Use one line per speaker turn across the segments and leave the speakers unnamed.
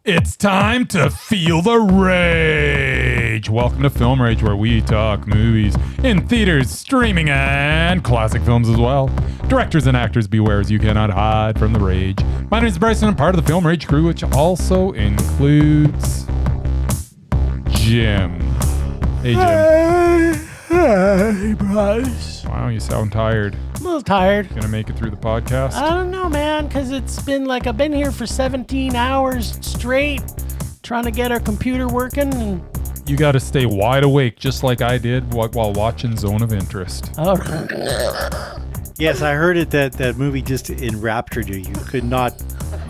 It's time to feel the rage. Welcome to Film Rage, where we talk movies in theaters, streaming, and classic films as well. Directors and actors beware, as you cannot hide from the rage. My name is Bryce, and I'm part of the Film Rage crew, which also includes Jim. Hey, Jim.
Hey, Bryce.
Wow, you sound tired.
I'm a little tired.
Gonna make it through the podcast?
I don't know, man, because it's been like I've been here for 17 hours straight trying to get our computer working. And
You gotta stay wide awake, just like I did while watching Zone of Interest.
oh,
Yes, I heard it that movie just enraptured you. You could not.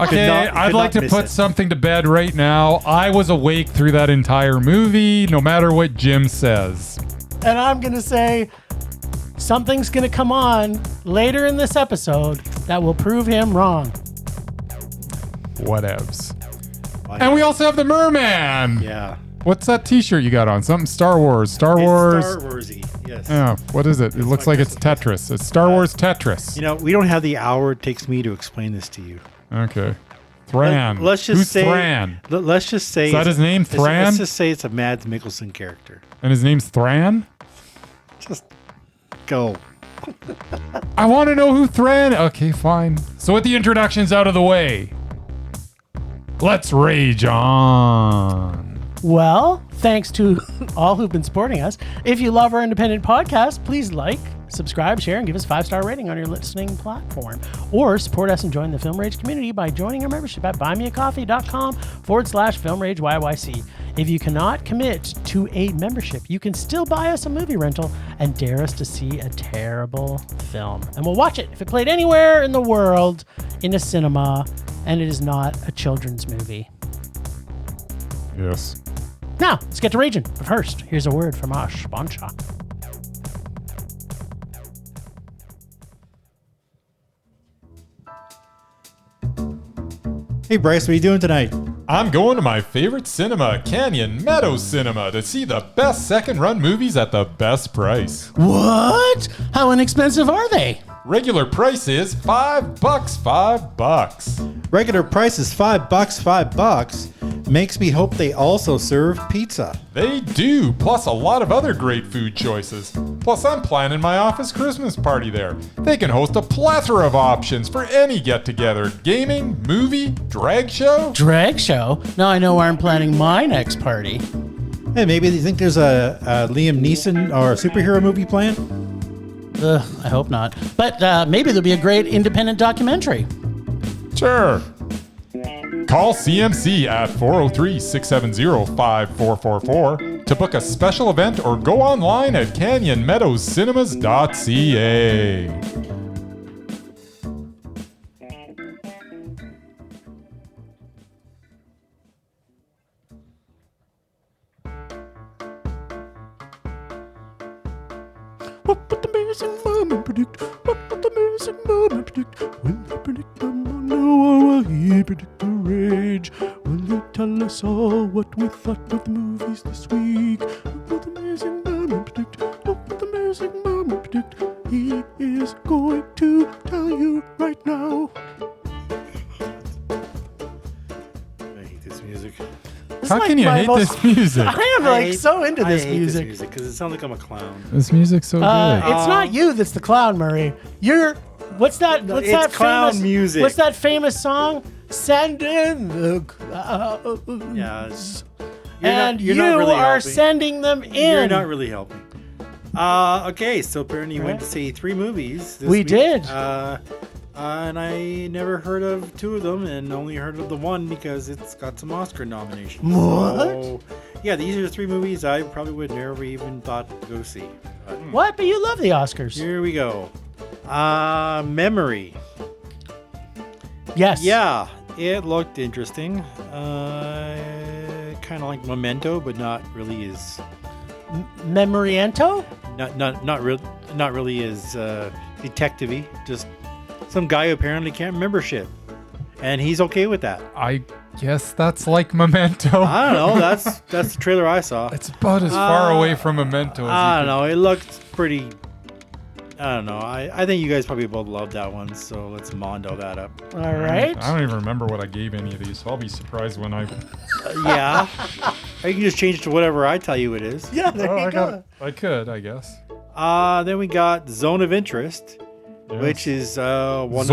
Okay, I'd like to put something to bed right now. I was awake through that entire movie, no matter what Jim says.
and I'm going to say something's going to come on later in this episode that will prove him wrong.
Whatevs. And we also have the Merman.
Yeah.
What's that t-shirt you got on? Something Star Wars. Star Wars.
Star Warsy, yes.
Yeah, what is it? It looks like it's Tetris. It's Star Wars Tetris.
You know, we don't have the hour it takes me to explain this to you.
Okay. Thran.
Let's just
Who's
say.
Thran?
Let's just say.
Is that his name, Thran?
Let's just say it's a Mads Mikkelsen character.
And his name's Thran?
Just go.
I want to know who Thran. Okay, fine. So with the introductions out of the way, let's rage on.
Well, thanks to all who've been supporting us. If you love our independent podcast, please like, subscribe, share, and give us a 5-star rating on your listening platform. Or support us and join the Film Rage community by joining our membership at buymeacoffee.com/FilmRageYYC. If you cannot commit to a membership, you can still buy us a movie rental and dare us to see a terrible film. And we'll watch it if it played anywhere in the world in a cinema and it is not a children's movie.
Yes.
Now, let's get to raging. But first, here's a word from our sponsor.
Hey, Bryce, what are you doing tonight?
I'm going to my favorite cinema, Canyon Meadows Cinema, to see the best second-run movies at the best price.
What? How inexpensive are they?
Regular price is $5, $5.
Regular price is $5. Makes me hope they also serve pizza.
They do, plus a lot of other great food choices. Plus, I'm planning my office Christmas party there. They can host a plethora of options for any get-together. Gaming, movie, drag show.
Drag show? Now I know where I'm planning my next party.
Hey, maybe you think there's a Liam Neeson or a superhero movie planned?
I hope not. But maybe there'll be a great independent documentary.
Sure. Call CMC at 403-670-5444 to book a special event or go online at canyonmeadowscinema.ca.
What would the amazing moment predict? What would the amazing moment predict? Will they predict the mono or will he predict the rage? Will he tell us all what we thought of the movies this week? What would the amazing moment predict? What would the amazing moment predict? He is going to tell you right now.
I hate this music.
How can you hate this music?
I am like so into this music.
because it sounds like I'm a clown.
This music's so good.
It's not you that's the clown, Murray. You're what's that? What's
it's
that
clown
famous
music.
What's that famous song? Send in the clouds.
Yeah.
And
you're
you
not really
are
helping.
sending them in.
You're not really helping. Okay, so apparently you went to see 3 movies this
We
week.
did.
And I never heard of 2 of them and only heard of the one because it's got some Oscar nominations.
What?
So, yeah, these are 3 movies I probably would never even thought to go see. But
What? But you love the Oscars.
here we go. Memory.
Yes.
Yeah, it looked interesting. Kind of like Memento, but not really as
Memoriento?
not really as detective-y. Just some guy who apparently can't remember shit, and he's okay with that.
I guess that's like Memento.
I don't know. That's the trailer I saw.
It's about as far away from Memento as
I
you
don't know. It looked pretty I don't know. I think you guys probably both loved that one, so let's mondo that up.
All right.
I don't even remember what I gave any of these, so I'll be surprised when I.
Yeah. Or you can just change it to whatever I tell you it is.
Yeah, there you go.
I could, I guess.
Then we got Zone of Interest, which is one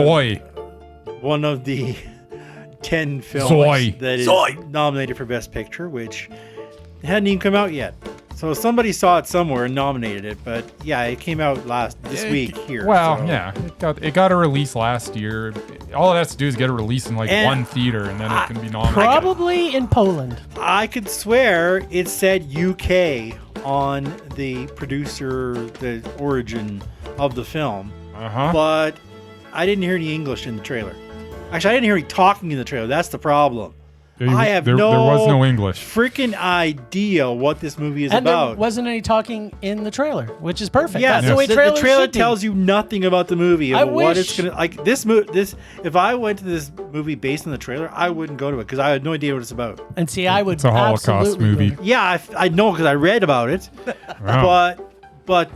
of the 10 films that is nominated for Best Picture, which hadn't even come out yet. So somebody saw it somewhere and nominated it, but yeah, it came out this week here.
Well,
so.
yeah, it got a release last year. All it has to do is get a release in one theater, and then it can be nominated.
Probably in Poland.
I could swear it said UK on the the origin of the film, but I didn't hear any English in the trailer. Actually, I didn't hear any talking in the trailer. That's the problem. I have
there was no English.
Freaking idea what this movie is
and
about.
There wasn't any talking in the trailer, which is perfect.
Yeah,
that's the way trailers
the trailer
should be.
tells you nothing about the movie.
I
what
wish-
it's gonna like. This if I went to this movie based on the trailer, I wouldn't go to it because I had no idea what it's about.
And see, I would.
It's a Holocaust
absolutely
movie.
go.
Yeah, I know because I read about it,
Wow.
but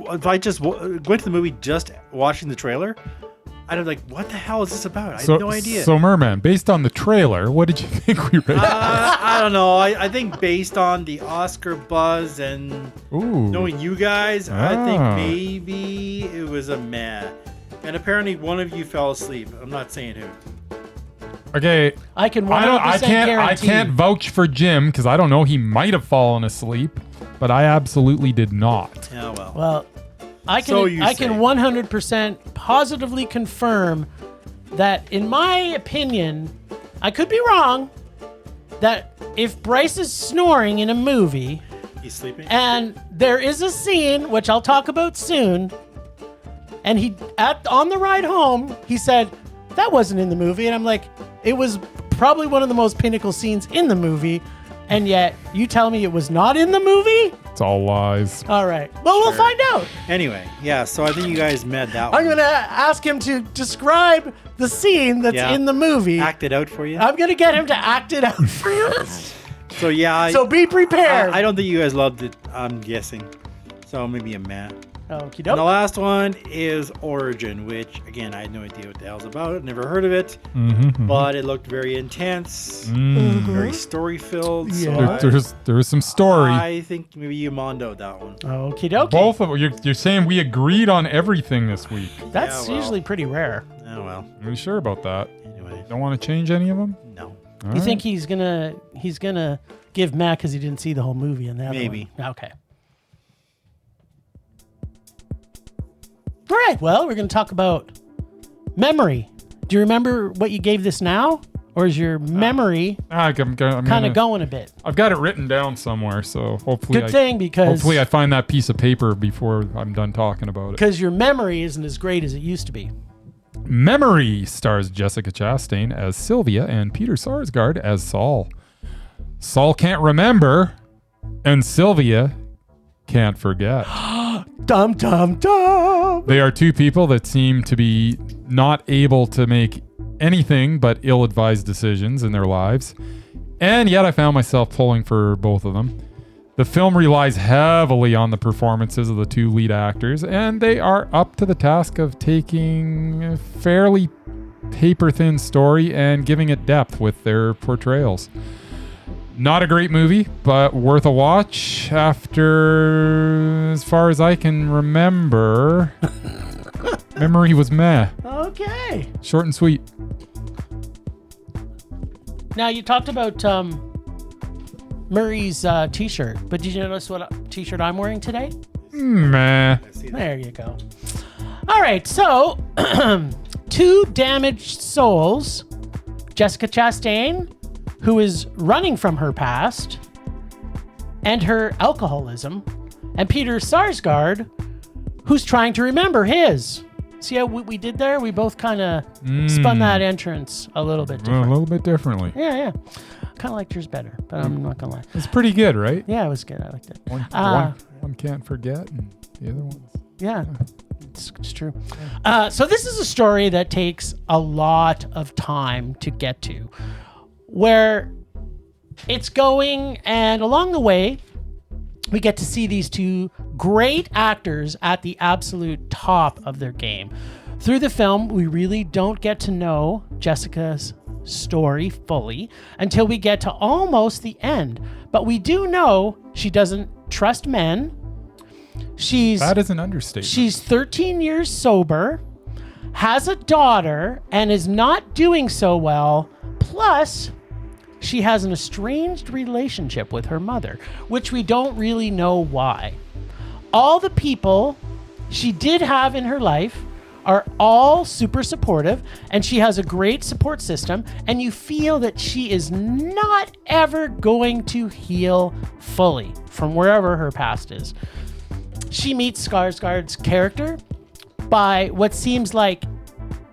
if I just went to the movie just watching the trailer, I'd be like, what the hell is this about? I had no idea.
So, Merman, based on the trailer, what did you think we read?
I don't know. I think based on the Oscar buzz and knowing you guys, I think maybe it was a meh. And apparently one of you fell asleep. I'm not saying who.
Okay.
I can 100% guarantee.
I can't vouch for Jim because I don't know. He might have fallen asleep, but I absolutely did not.
Yeah, well.
Well, I can 100% positively confirm that, in my opinion, I could be wrong, that if Bryce is snoring in a movie,
He's sleeping.
and there is a scene, which I'll talk about soon, and on the ride home, he said, that wasn't in the movie. And I'm like, it was probably one of the most pinnacle scenes in the movie. And yet, you tell me it was not in the movie?
It's all lies.
All right. Well, we'll find out.
Anyway, yeah, so I think you guys met that one.
I'm going to ask him to describe the scene that's in the movie.
Act it out for you.
I'm going to get him to act it out for you.
So, yeah.
So be prepared.
I don't think you guys loved it, I'm guessing. So maybe a meh.
Okie
And
doke.
the last one is Origin, which, again, I had no idea what the hell's about. Never heard of it. But it looked very intense, very story-filled.
Yeah.
So
there was some story.
I think maybe you mondoed that one.
Okie dokie.
Both of you're saying we agreed on everything this week.
That's usually pretty rare.
Oh, well.
Are you sure about that?
Anyway.
Don't want to change any of them?
No.
You think he's gonna give Matt because he didn't see the whole movie and that
Maybe.
one? Okay. All right. Well, we're gonna talk about memory. Do you remember what you gave this now, or is your memory kind of going a bit?
I've got it written down somewhere, so hopefully
Hopefully
I find that piece of paper before I'm done talking about it.
Because your memory isn't as great as it used to be.
Memory stars Jessica Chastain as Sylvia and Peter Sarsgaard as Saul. Saul can't remember, and Sylvia can't forget.
Dum dum dum.
They are two people that seem to be not able to make anything but ill-advised decisions in their lives, and yet I found myself pulling for both of them. The film relies heavily on the performances of the two lead actors, and they are up to the task of taking a fairly paper-thin story and giving it depth with their portrayals. Not a great movie, but worth a watch after, as far as I can remember, memory was meh.
Okay.
Short and sweet.
Now, you talked about Murray's t-shirt, but did you notice what t-shirt I'm wearing today?
Meh.
There you go. All right, so two damaged souls, Jessica Chastain, who is running from her past and her alcoholism, and Peter Sarsgaard, who's trying to remember his. See how we did there? We both kind of spun that entrance a little bit different.
A little bit differently.
Yeah. Kind of liked yours better, but I'm not going to lie.
It's pretty good, right?
Yeah, it was good. I liked it.
One can't forget, and the other one's...
Yeah, it's true. So this is a story that takes a lot of time to get to, where it's going, and along the way, we get to see these two great actors at the absolute top of their game. Through the film, we really don't get to know Jessica's story fully until we get to almost the end. But we do know she doesn't trust men.
That is an understatement.
She's 13 years sober, has a daughter, and is not doing so well. Plus, she has an estranged relationship with her mother, which we don't really know why. All the people she did have in her life are all super supportive, and she has a great support system, and you feel that she is not ever going to heal fully from wherever her past is. She meets Sarsgaard's character by what seems like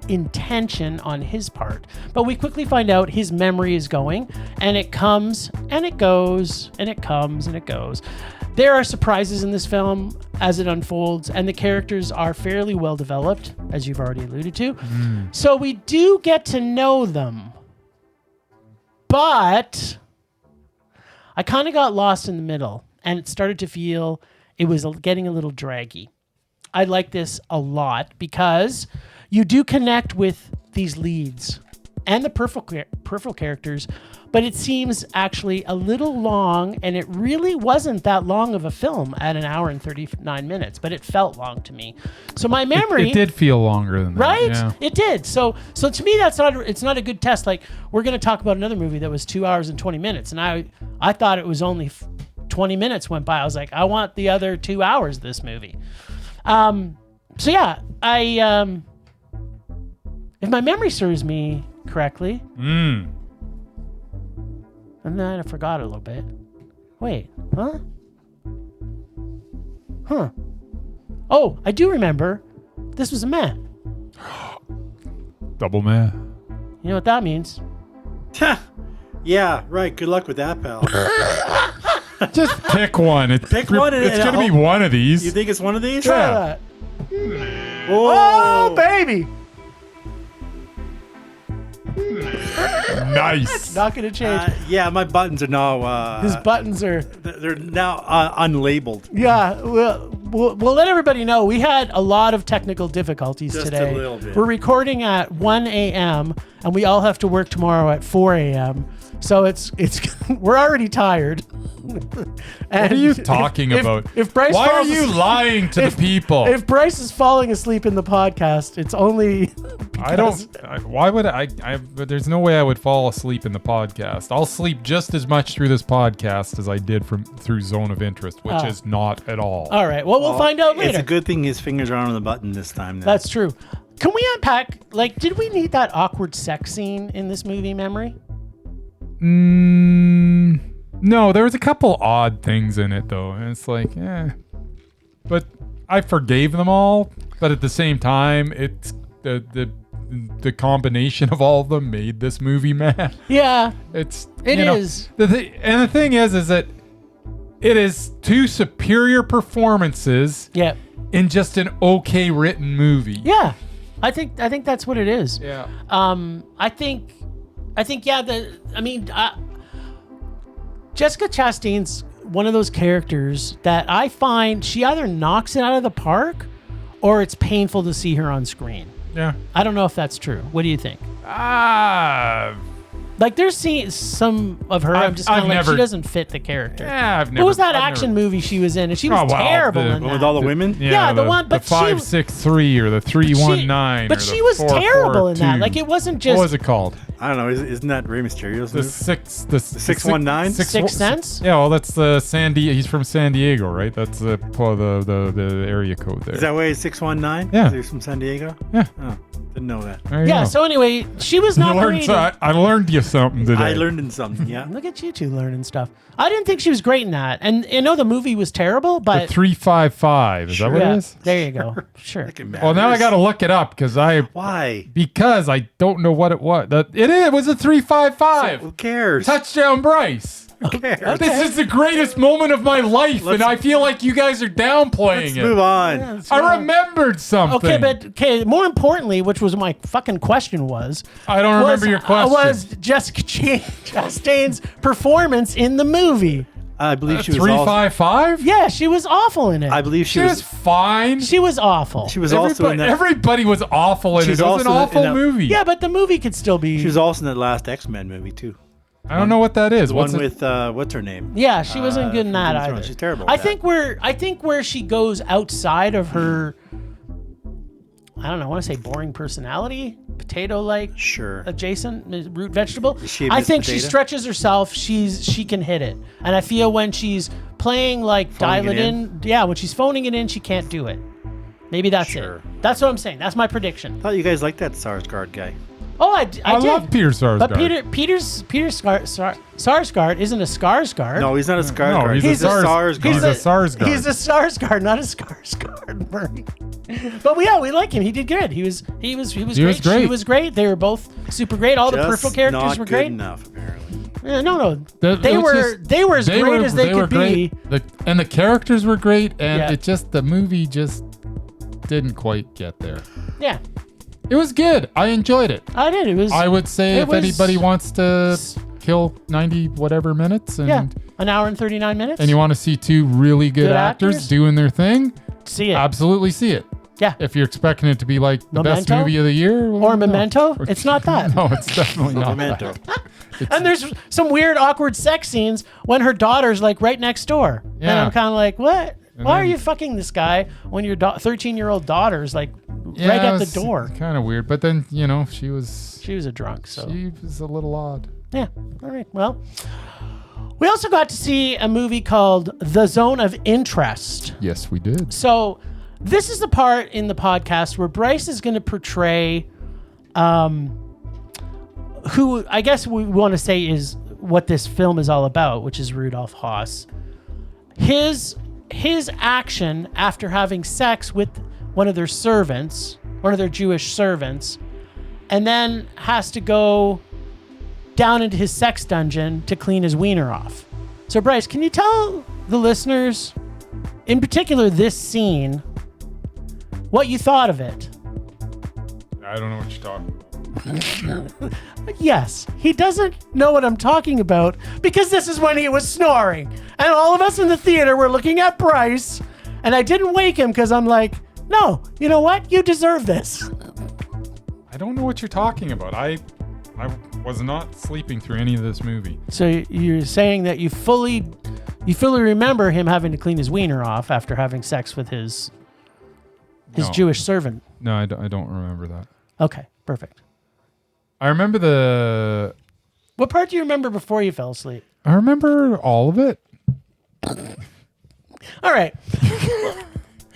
intention on his part, but we quickly find out his memory is going, and it comes and it goes, and it comes and it goes. There are surprises in this film as it unfolds, and the characters are fairly well developed, as you've already alluded to. So we do get to know them, but I kind of got lost in the middle, and it started to feel it was getting a little draggy. I like this a lot because you do connect with these leads and the peripheral characters, but it seems actually a little long, and it really wasn't that long of a film at an hour and 39 minutes, but it felt long to me. So my memory...
It did feel longer than that.
Right?
Yeah.
It did. So to me, it's not a good test. Like, we're going to talk about another movie that was 2 hours and 20 minutes, and I thought it was only 20 minutes went by. I was like, I want the other 2 hours of this movie. So yeah, if my memory serves me correctly, and then I forgot a little bit. Wait, huh? Oh, I do remember. This was a man.
Double man.
You know what that means?
Yeah, right. Good luck with that, pal.
Just pick one.
Pick one.
It's going to be one of these.
You think it's one of these?
Try
Yeah.
that.
Oh,
baby!
Nice.
Not gonna change.
Yeah, my buttons are now.
His buttons are.
They're now unlabeled.
Yeah, we'll let everybody know we had a lot of technical difficulties
Just
today.
a little bit.
We're recording at 1 a.m. and we all have to work tomorrow at 4 a.m. So it's we're already tired.
What are you talking about?
If Bryce
Why are
falls
you
asleep-
lying to the people?
If Bryce is falling asleep in the podcast, it's only
I don't. Why would I? But there's no way I would fall asleep in the podcast. I'll sleep just as much through this podcast as I did through Zone of Interest, which is not at all.
All right. Well, we'll find out later.
It's a good thing his fingers aren't on the button this time. Then.
That's true. Can we unpack? Like, did we need that awkward sex scene in this movie? Memory?
No, there was a couple odd things in it though, and it's like, but I forgave them all. But at the same time, it's the combination of all of them made this movie mad.
Yeah,
it
is.
The thing is that it is two superior performances.
Yeah. In
just an okay written movie.
Yeah, I think that's what it is.
Yeah.
I think yeah. Jessica Chastain's one of those characters that I find she either knocks it out of the park, or it's painful to see her on screen.
Yeah.
I don't know if that's true. What do you think? Like, there's some of her. I'm just kind of like, she doesn't fit the character.
Yeah,
What was that action movie she was in? And she was terrible in that.
With all the women?
Yeah, the one, but
the 563 or the 319.
But she was terrible in that. Like, it wasn't just.
What was it called?
I don't know. Isn't that Rey Mysterio's
the
movie? 619?
Sixth Sense?
Yeah, well, that's the He's from San Diego, right? That's the area code there.
Is that way 619?
Yeah.
He's from San Diego?
Yeah.
Oh, didn't know that.
Yeah, so anyway, she was not great.
I learned you something today.
I learned something, yeah.
Look at you two learning stuff. I didn't think she was great in that. And I know the movie was terrible, but...
The 355, is that what it is?
There you go. Sure.
Well, now I got to look it up because
Why?
Because I don't know what it was. It was a 355.
Who cares?
Touchdown Bryce.
Who cares?
This is the greatest moment of my life, and I feel like you guys are downplaying it.
Move on.
Yeah,
I remembered something.
Okay, more importantly, which was my fucking question was...
I don't remember your question.
Was Jessica Chastain's performance in the movie.
I believe she was
355.
Yeah, she was awful in it.
I believe
She was fine.
She was awful.
She was also in that.
Everybody was awful in it. It was an awful movie.
Yeah, but the movie could still be.
She was also in that last X-Men movie too.
I don't know what that is.
The one with what's her name?
Yeah, she wasn't good in that either.
She's terrible.
I think where she goes outside of her, I don't know, I want to say boring personality, potato-like, adjacent root vegetable. I think she stretches herself. She can hit it, and I feel when she's playing like dial it in, when she's phoning it in, she can't do it. Maybe that's it. That's what I'm saying. That's my prediction.
I thought you guys liked that Sarsgaard guy.
Oh, I did.
love Peter Sarsgaard.
But Peter Sarsgaard isn't a Skarsgård.
No, he's not a Skarsgård.
No, he's a Sarsgaard. He's a Sarsgaard.
He's a Sarsgaard, not a Skarsgård. But we like him. He did good. He was great. She was great. They were both super great. All the peripheral characters were great.
Enough, apparently.
No. They were as great as they could be.
And the characters were great, and the movie just didn't quite get there.
Yeah.
It was good. I enjoyed it.
I did.
I would say if anybody wants to kill 90 whatever minutes and
an hour and 39 minutes,
and you want to see two really good actors doing their thing,
see it.
Absolutely see it.
Yeah.
If you're expecting it to be like the
Memento?
best movie of the year,
or Memento, it's not that.
No, it's definitely not
Memento.
And there's some weird, awkward sex scenes when her daughter's like right next door, and I'm kind of like, what? Why are you fucking this guy when your 13-year-old daughter's like right at the door?
Kind of weird, but then she was
a drunk, so
she was a little odd.
Yeah. All right. Well, we also got to see a movie called The Zone of Interest.
Yes, we did.
So this is the part in the podcast where Bryce is going to portray, who I guess we want to say is what this film is all about, which is Rudolf Haas. His action after having sex with one of their Jewish servants, and then has to go down into his sex dungeon to clean his wiener off. So Bryce, can you tell the listeners, in particular this scene, what you thought of it?
I don't know what you're talking about.
Yes, he doesn't know what I'm talking about because this is when he was snoring. And all of us in the theater were looking at Bryce, and I didn't wake him because I'm like, no, you know what? You deserve this.
I don't know what you're talking about. I was not sleeping through any of this movie.
So you're saying that you fully remember him having to clean his wiener off after having sex with his Jewish servant?
No, I don't remember that.
Okay, perfect.
I remember
What part do you remember before you fell asleep?
I remember all of it.
All right.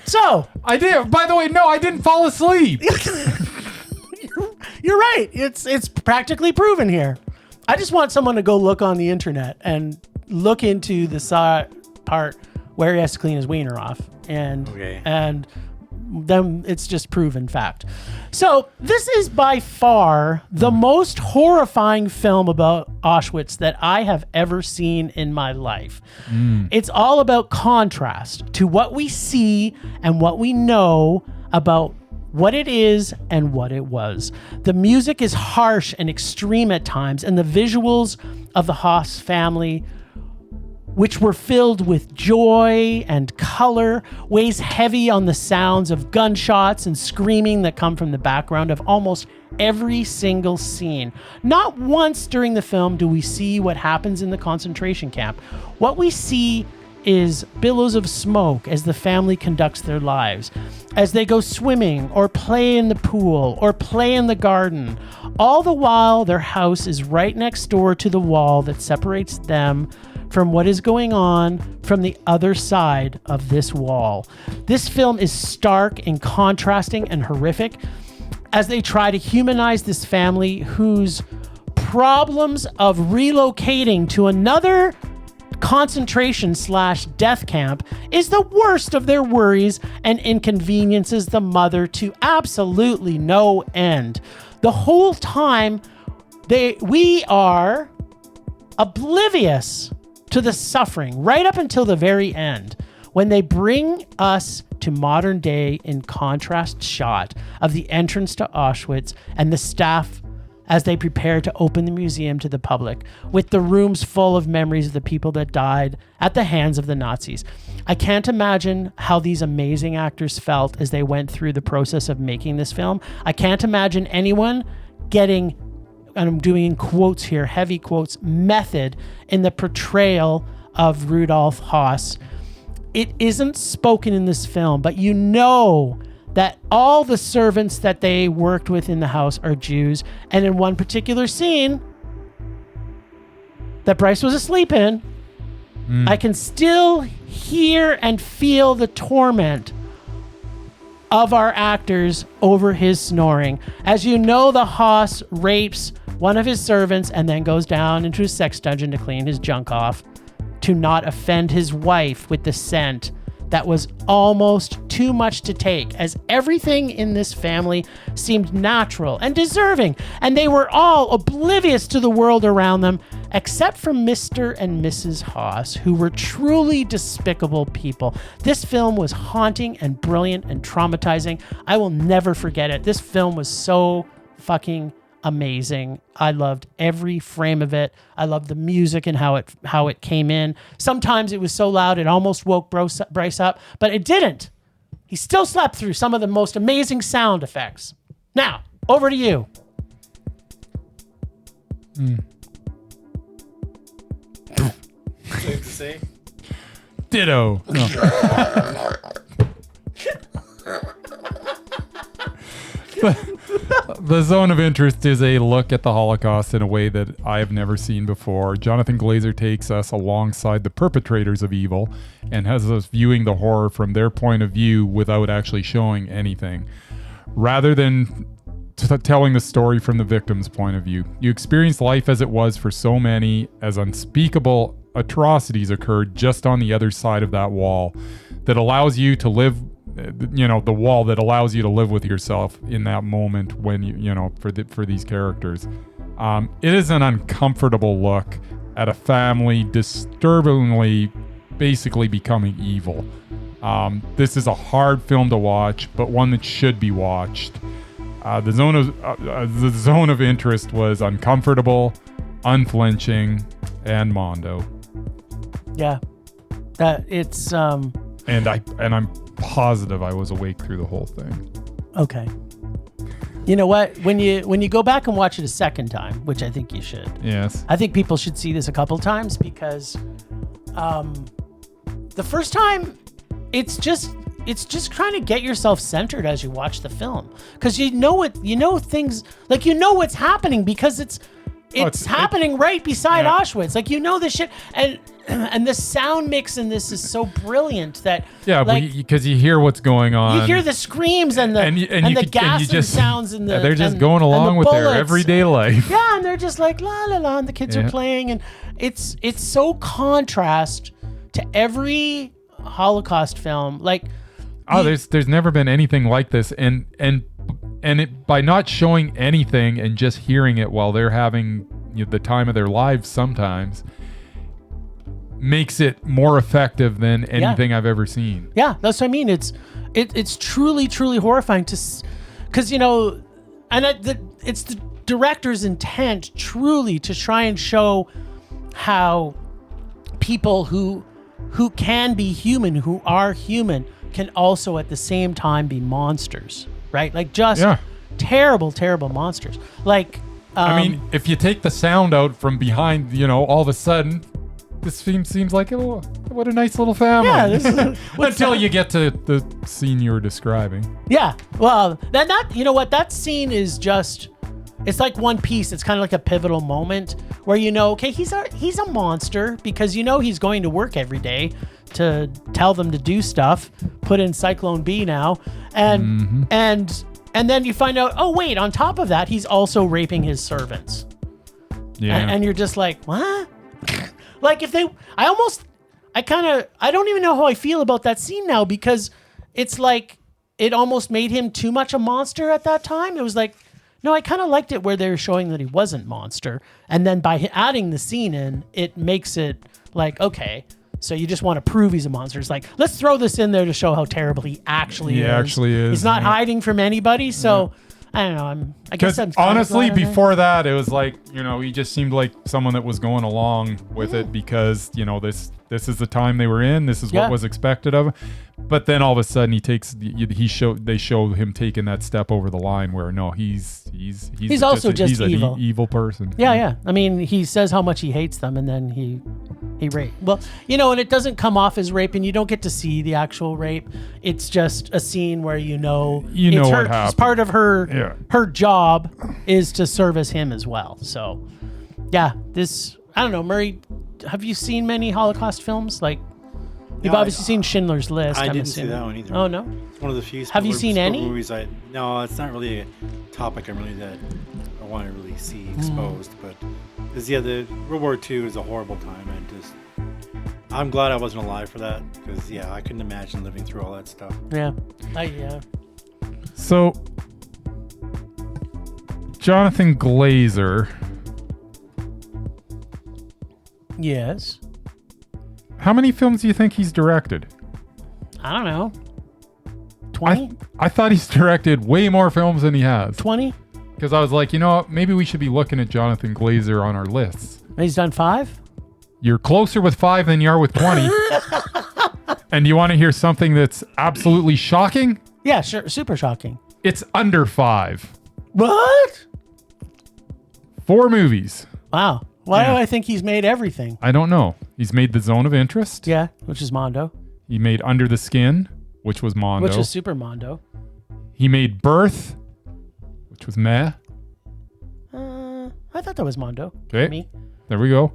So
I did. By the way, no, I didn't fall asleep.
You're right. It's practically proven here. I just want someone to go look on the internet and look into the part where he has to clean his wiener off, and then it's just proven fact. So this is by far the most horrifying film about Auschwitz that I have ever seen in my life. It's all about contrast to what we see and what we know about what it is and what it was. The music is harsh and extreme at times, and the visuals of the Haas family, which were filled with joy and color, weighs heavy on the sounds of gunshots and screaming that come from the background of almost every single scene. Not once during the film do we see what happens in the concentration camp. What we see is billows of smoke as the family conducts their lives, as they go swimming or play in the pool or play in the garden. All the while, their house is right next door to the wall that separates them from what is going on from the other side of this wall. This film is stark and contrasting and horrific as they try to humanize this family whose problems of relocating to another concentration/death camp is the worst of their worries and inconveniences the mother to absolutely no end. The whole time we are oblivious to the suffering right up until the very end, when they bring us to modern day in contrast shot of the entrance to Auschwitz and the staff as they prepare to open the museum to the public, with the rooms full of memories of the people that died at the hands of the Nazis. I can't imagine how these amazing actors felt as they went through the process of making this film. I can't imagine anyone getting, and I'm doing quotes here, heavy quotes, method in the portrayal of Rudolf Haas. It isn't spoken in this film, but you know that all the servants that they worked with in the house are Jews. And in one particular scene that Bryce was asleep in, I can still hear and feel the torment of our actors over his snoring. As you know, the Haas rapes one of his servants and then goes down into his sex dungeon to clean his junk off, to not offend his wife with the scent that was almost too much to take, as everything in this family seemed natural and deserving, and they were all oblivious to the world around them, except for Mr. and Mrs. Haas, who were truly despicable people. This film was haunting and brilliant and traumatizing. I will never forget it. This film was so fucking amazing. I loved every frame of it. I loved the music and how it came in. Sometimes it was so loud it almost woke Bryce up, but it didn't. He still slept through some of the most amazing sound effects. Now, over to you.
Safe to say.
Ditto. No. The Zone of Interest is a look at the Holocaust in a way that I have never seen before. Jonathan Glazer takes us alongside the perpetrators of evil and has us viewing the horror from their point of view without actually showing anything. Rather than telling the story from the victim's point of view, you experience life as it was for so many, as unspeakable atrocities occurred just on the other side of that wall that allows you to live, the wall that allows you to live with yourself in that moment when for these characters. It is an uncomfortable look at a family disturbingly basically becoming evil. This is a hard film to watch, but one that should be watched. The Zone of Interest was uncomfortable, unflinching, and mondo.
Yeah, that it's
and I'm positive I was awake through the whole thing.
Okay. You know what? When you go back and watch it a second time, which I think you should.
Yes.
I think people should see this a couple times because the first time it's just trying to get yourself centered as you watch the film, because things like what's happening because it's happening right beside Auschwitz. Like this shit, and the sound mix in this is so brilliant that
because you hear what's going on.
You hear the screams and the gas and sounds and
they're just going along with their everyday life.
Yeah, and they're just like la la la, and the kids are playing, and it's so contrast to every Holocaust film. Like,
there's never been anything like this, and it, by not showing anything and just hearing it while they're having the time of their lives, sometimes makes it more effective than anything I've ever seen.
Yeah, that's what I mean. It's truly horrifying because it's the director's intent truly to try and show how people who can be human, who are human, can also at the same time be monsters, right? Like just terrible monsters. Like,
I mean, if you take the sound out from behind, all of a sudden, this seems like what a nice little family.
Yeah,
until you get to the scene you were describing.
Yeah, well, that scene is just, it's like one piece. It's kind of like a pivotal moment where okay, he's a monster because he's going to work every day to tell them to do stuff. Put in Cyclone B now, and then you find out, oh wait, on top of that, he's also raping his servants. Yeah, and you're just like, what? Like I don't even know how I feel about that scene now, because it's like it almost made him too much a monster at that time. It was like, no, I kind of liked it where they were showing that he wasn't monster, and then by adding the scene in, it makes it like, okay, so you just want to prove he's a monster. It's like, let's throw this in there to show how terrible he actually is.
He actually is.
He's not hiding from anybody. So, I don't know. I guess I'm
honestly, before that, it was like, he just seemed like someone that was going along with it because, this is the time they were in. This is what was expected of him. But then all of a sudden they show him taking that step over the line where no, he's
also just evil.
An evil person.
Yeah. I mean, he says how much he hates them, and then he rape. Well, and it doesn't come off as rape, and you don't get to see the actual rape. It's just a scene where it's
what happened.
It's part of her job is to service him as well. So, yeah, I don't know, Murray. Have you seen many Holocaust films? Like, you've obviously seen Schindler's List.
I didn't see that one either.
Oh, no?
It's one of the few
Have you seen any
movies no, it's not really a topic that I want to really see exposed. But the World War II is a horrible time, and I'm glad I wasn't alive for that because I couldn't imagine living through all that stuff.
Yeah,
So, Jonathan Glazer.
Yes.
How many films do you think he's directed?
I don't know. 20?
I thought he's directed way more films than he has.
20?
Because I was like, maybe we should be looking at Jonathan Glazer on our lists.
He's done 5?
You're closer with 5 than you are with 20. And do you want to hear something that's absolutely shocking?
Yeah, sure. Super shocking.
It's under 5.
What?
4 movies.
Wow. Why do I think he's made everything?
I don't know. He's made The Zone of Interest.
Yeah, which is Mondo.
He made Under the Skin, which was Mondo.
Which is super Mondo.
He made Birth, which was meh.
I thought that was Mondo.
Okay.
Me.
There we go.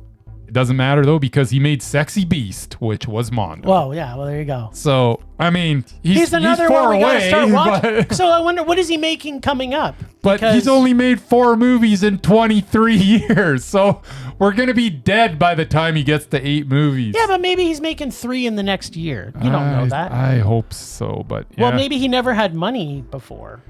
It doesn't matter, though, because he made Sexy Beast, which was Mondo.
Well, yeah. Well, there you go.
So, I mean, he's
another
far
one we
away.
gotta start watching. So I wonder, what is he making coming up?
But he's only made 4 movies in 23 years. So we're going to be dead by the time he gets to 8 movies.
Yeah, but maybe he's making 3 in the next year. You don't know that.
I hope so, but yeah.
Well, maybe he never had money before.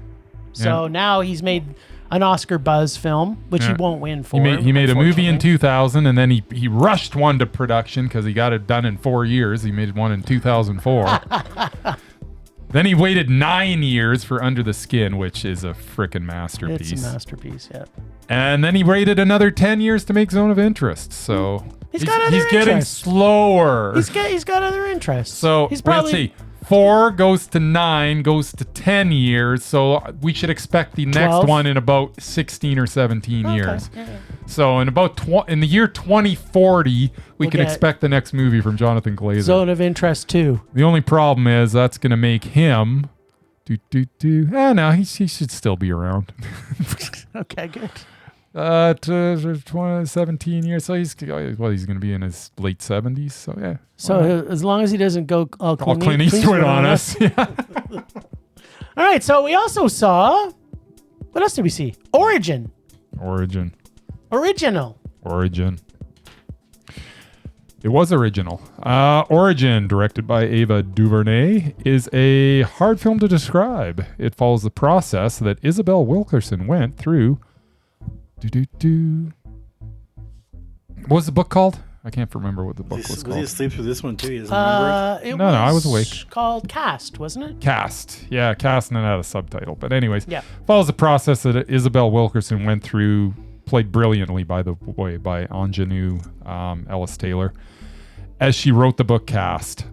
So now he's made an Oscar buzz film, which he won't win for.
He made a movie in 2000, and then he rushed one to production because he got it done in 4 years. He made one in 2004. Then he waited 9 years for Under the Skin, which is a freaking masterpiece.
It's a masterpiece, yeah.
And then he waited another 10 years to make Zone of Interest. So
he's
getting slower.
He's got other interests.
So let's see. 4 goes to 9, goes to 10 years. So we should expect the next
12?
one in about 16 or 17 years.
Yeah.
So in the year 2040, we can expect the next movie from Jonathan Glazer.
Zone of Interest 2.
The only problem is that's going to make him no, he should still be around.
Okay, good.
17 years. So he's going to be in his late 70s. So yeah.
So as long as he doesn't go all
Clint Eastwood on us. Yeah.
All right. So we also saw, what else did we see? Origin. Original.
It was original. Origin, directed by Ava DuVernay, is a hard film to describe. It follows the process that Isabel Wilkerson went through. What was the book called? I can't remember what the book was called.
Was he asleep through this one too? He doesn't remember it?
No, I was awake.
Called Cast, wasn't it?
Cast. Yeah, Cast, and it had a subtitle. But anyways,
follows
the process that Isabel Wilkerson went through, played brilliantly, by the way, by Ingenue Ellis Taylor, as she wrote the book Cast,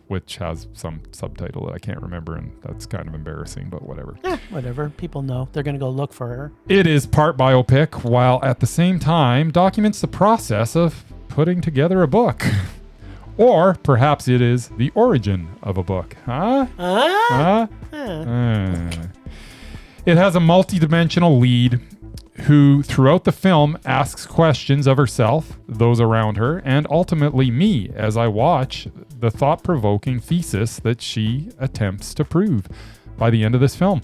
which has some subtitle that I can't remember, and that's kind of embarrassing, but whatever.
Whatever. People know. They're going to go look for her.
It is part biopic, while at the same time documents the process of putting together a book. Or perhaps it is the origin of a book. It has a multi-dimensional lead who, throughout the film, asks questions of herself, those around her, and ultimately me as I watch the thought-provoking thesis that she attempts to prove by the end of this film.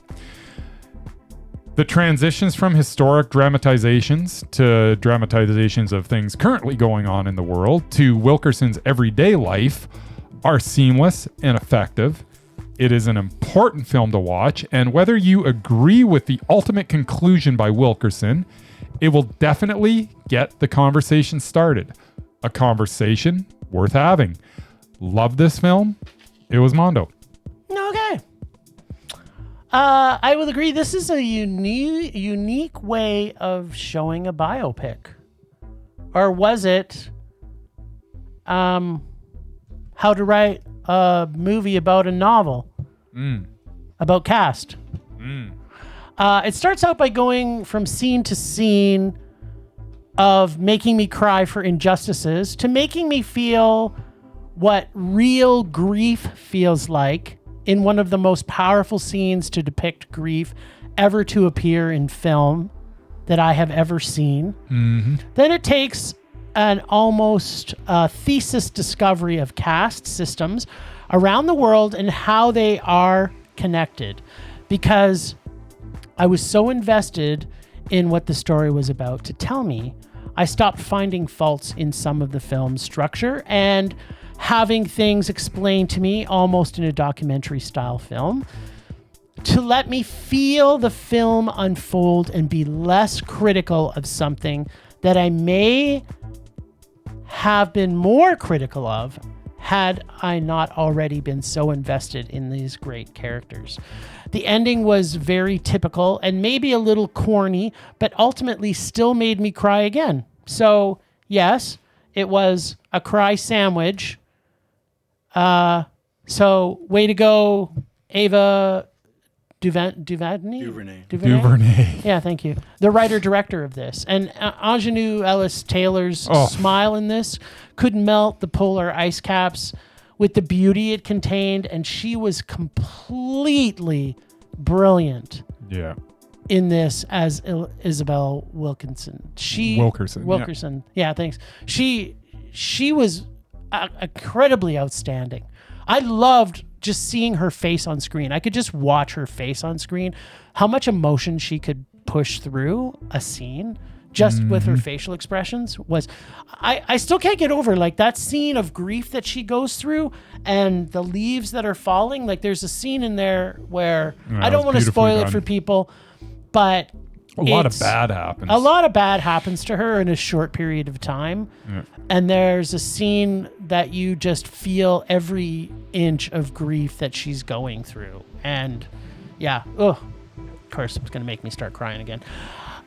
The transitions from historic dramatizations to dramatizations of things currently going on in the world to Wilkerson's everyday life are seamless and effective. It is an important film to watch, and whether you agree with the ultimate conclusion by Wilkerson, it will definitely get the conversation started. A conversation worth having. Love this film. It was Mondo.
Okay. I will agree. This is a unique way of showing a biopic. Or was it how to write a movie about a novel about caste? It starts out by going from scene to scene of making me cry for injustices to making me feel what real grief feels like in one of the most powerful scenes to depict grief ever to appear in film that I have ever seen. Then it takes an almost thesis discovery of caste systems around the world and how they are connected. Because I was so invested in what the story was about to tell me, I stopped finding faults in some of the film's structure and having things explained to me almost in a documentary style film to let me feel the film unfold and be less critical of something that I may have been more critical of had I not already been so invested in these great characters. The ending was very typical and maybe a little corny, but ultimately still made me cry again. So, yes, it was a cry sandwich. So, way to go, Ava DuVernay. Yeah, thank you. The writer-director of this. And Ingenue Ellis-Taylor's smile in this could melt the polar ice caps with the beauty it contained, and she was completely brilliant.
Yeah.
In this as Isabel Wilkerson. Wilkerson. Yeah, thanks. She was incredibly outstanding. I loved just seeing her face on screen. I could just watch her face on screen. How much emotion she could push through a scene just with her facial expressions was... I still can't get over like that scene of grief that she goes through and the leaves that are falling. Like there's a scene in there where... I don't want to spoil it for people, but... A lot of bad happens to her in a short period of time. Yeah. And there's a scene that you just feel every inch of grief that she's going through. And yeah, of course, it's going to make me start crying again.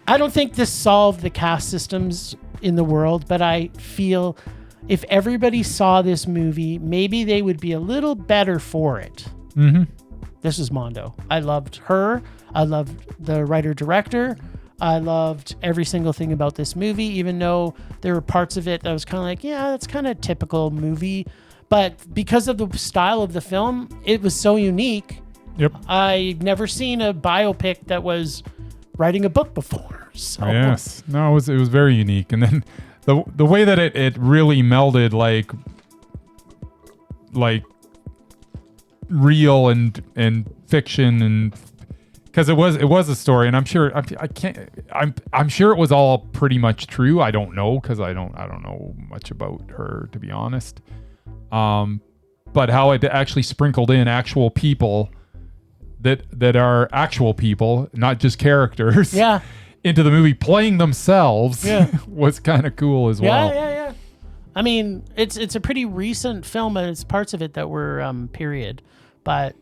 I don't think this solved the caste systems in the world, but I feel if everybody saw this movie, maybe they would be a little better for it. This is Mondo. I loved her. I loved the writer-director. I loved every single thing about this movie, even though there were parts of it that was kind of like, yeah, that's kind of typical movie. But because of the style of the film, it was so unique. Yep. I'd never seen a biopic that was writing a book before. So.
Yes. No, it was very unique. And then the way that it really melded like real and fiction, and because it was a story, and I'm sure I'm sure it was all pretty much true. I don't know because I don't know much about her, to be honest. But how it actually sprinkled in actual people that are actual people, not just characters.
Yeah.
Into the movie playing themselves. Yeah. Was kind of cool as well.
Yeah. I mean, it's a pretty recent film, and it's parts of it that were period. But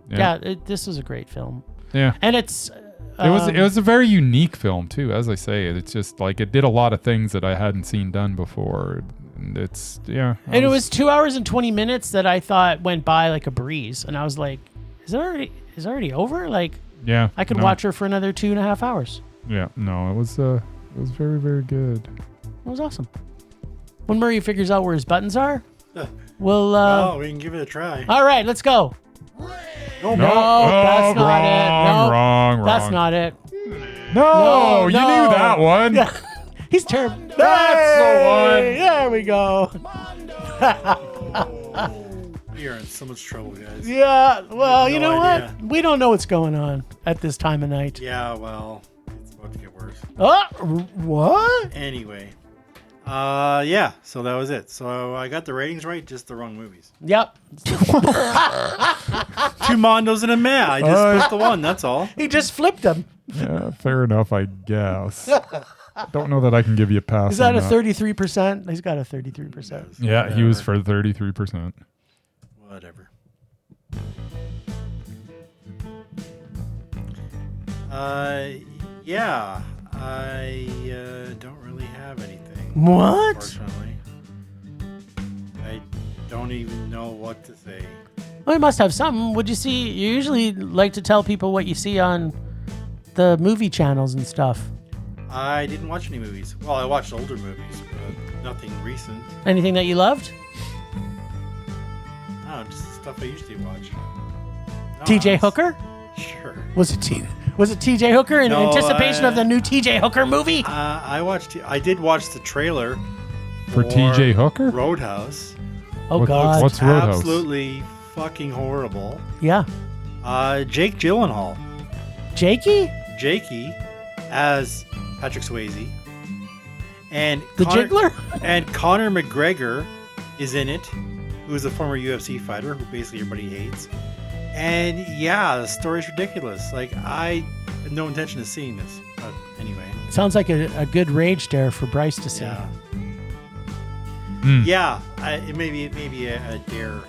this was a great film. Yeah, and it was a very unique film too. As I say, it's just like it did a lot of things that I hadn't seen done before. And it was 2 hours and 20 minutes that I thought went by like a breeze, and I was like, "Is it already over?" Like, yeah, I could watch her for another 2.5 hours. Yeah, no, it was very, very good. It was awesome. When Murray figures out where his buttons are. Well,
we can give it a try.
All right, let's go. No, that's not it. No, wrong. That's not it.
No, you knew that one.
Yeah. He's terrible.
That's the one.
There we go.
You're in so much trouble, guys.
Yeah, well, you know what? We don't know what's going on at this time of night.
Yeah, well, it's about to get worse.
What?
Anyway. So that was it. So I got the ratings right, just the wrong movies.
Yep.
2 Mondos and a Meh. I just flipped the one, that's all.
He just flipped them.
Yeah, fair enough, I guess. Don't know that I can give you a pass.
Is that a 33%? He's got a 33%.
Yeah, he was for 33%.
Whatever. Yeah. I don't really have anything.
What?
Unfortunately. I don't even know what to say.
Well, you must have something. Would you see? You usually like to tell people what you see on the movie channels and stuff.
I didn't watch any movies. Well, I watched older movies, but nothing recent.
Anything that you loved?
No, just the stuff I usually watch. No,
TJ Hooker?
Sure.
Was it TJ Hooker in anticipation of the new TJ Hooker movie?
I did watch the trailer
For TJ Hooker?
Roadhouse.
Oh, God.
What's Roadhouse?
Absolutely fucking horrible.
Yeah.
Jake Gyllenhaal.
Jakey
as Patrick Swayze. And
the Jiggler?
And Conor McGregor is in it, who is a former UFC fighter who basically everybody hates. And yeah, the story's ridiculous. Like, I had no intention of seeing this. But anyway.
Sounds like a good rage dare for Bryce to see.
Yeah.
Mm.
Yeah, it may be a dare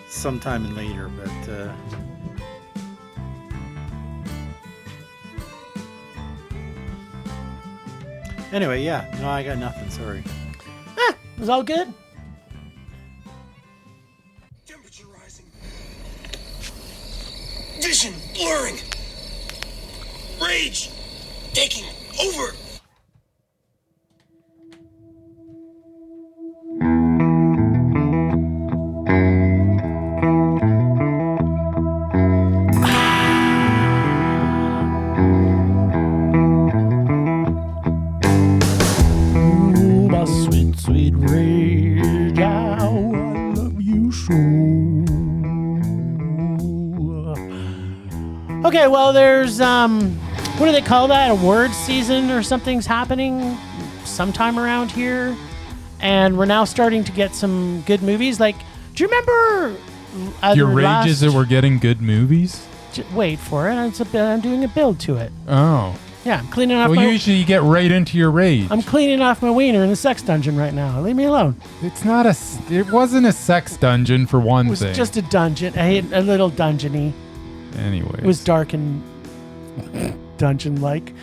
sometime later, but anyway, yeah. No, I got nothing. Sorry.
It was all good.
Temperature rising. Vision blurring. Rage taking over.
Sweet rage, how I love you so.
Okay, well, there's what do they call that? Award season or something's happening sometime around here, and we're now starting to get some good movies. Like, do you remember
Your rage is that we're getting good movies?
Wait for it. I'm doing a build to it.
Oh.
Yeah, I'm cleaning off
Well, usually you get right into your rage.
I'm cleaning off my wiener in the sex dungeon right now. Leave me alone.
It's not it wasn't a sex dungeon for one
It was
thing.
just a dungeon. I hate a little dungeony.
Anyways.
It was dark and dungeon-like.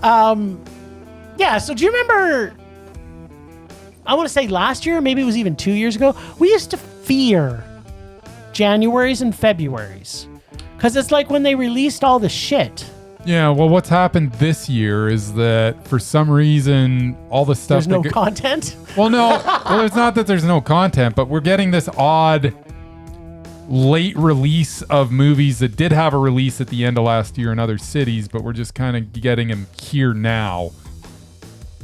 Yeah, so do you remember, I want to say last year, maybe it was even 2 years ago, we used to fear Januaries and Februaries. Because it's like when they released all the shit.
Yeah, well, what's happened this year is that for some reason, all the stuff...
There's no content?
Well, no. Well, it's not that there's no content, but we're getting this odd late release of movies that did have a release at the end of last year in other cities, but we're just kind of getting them here now.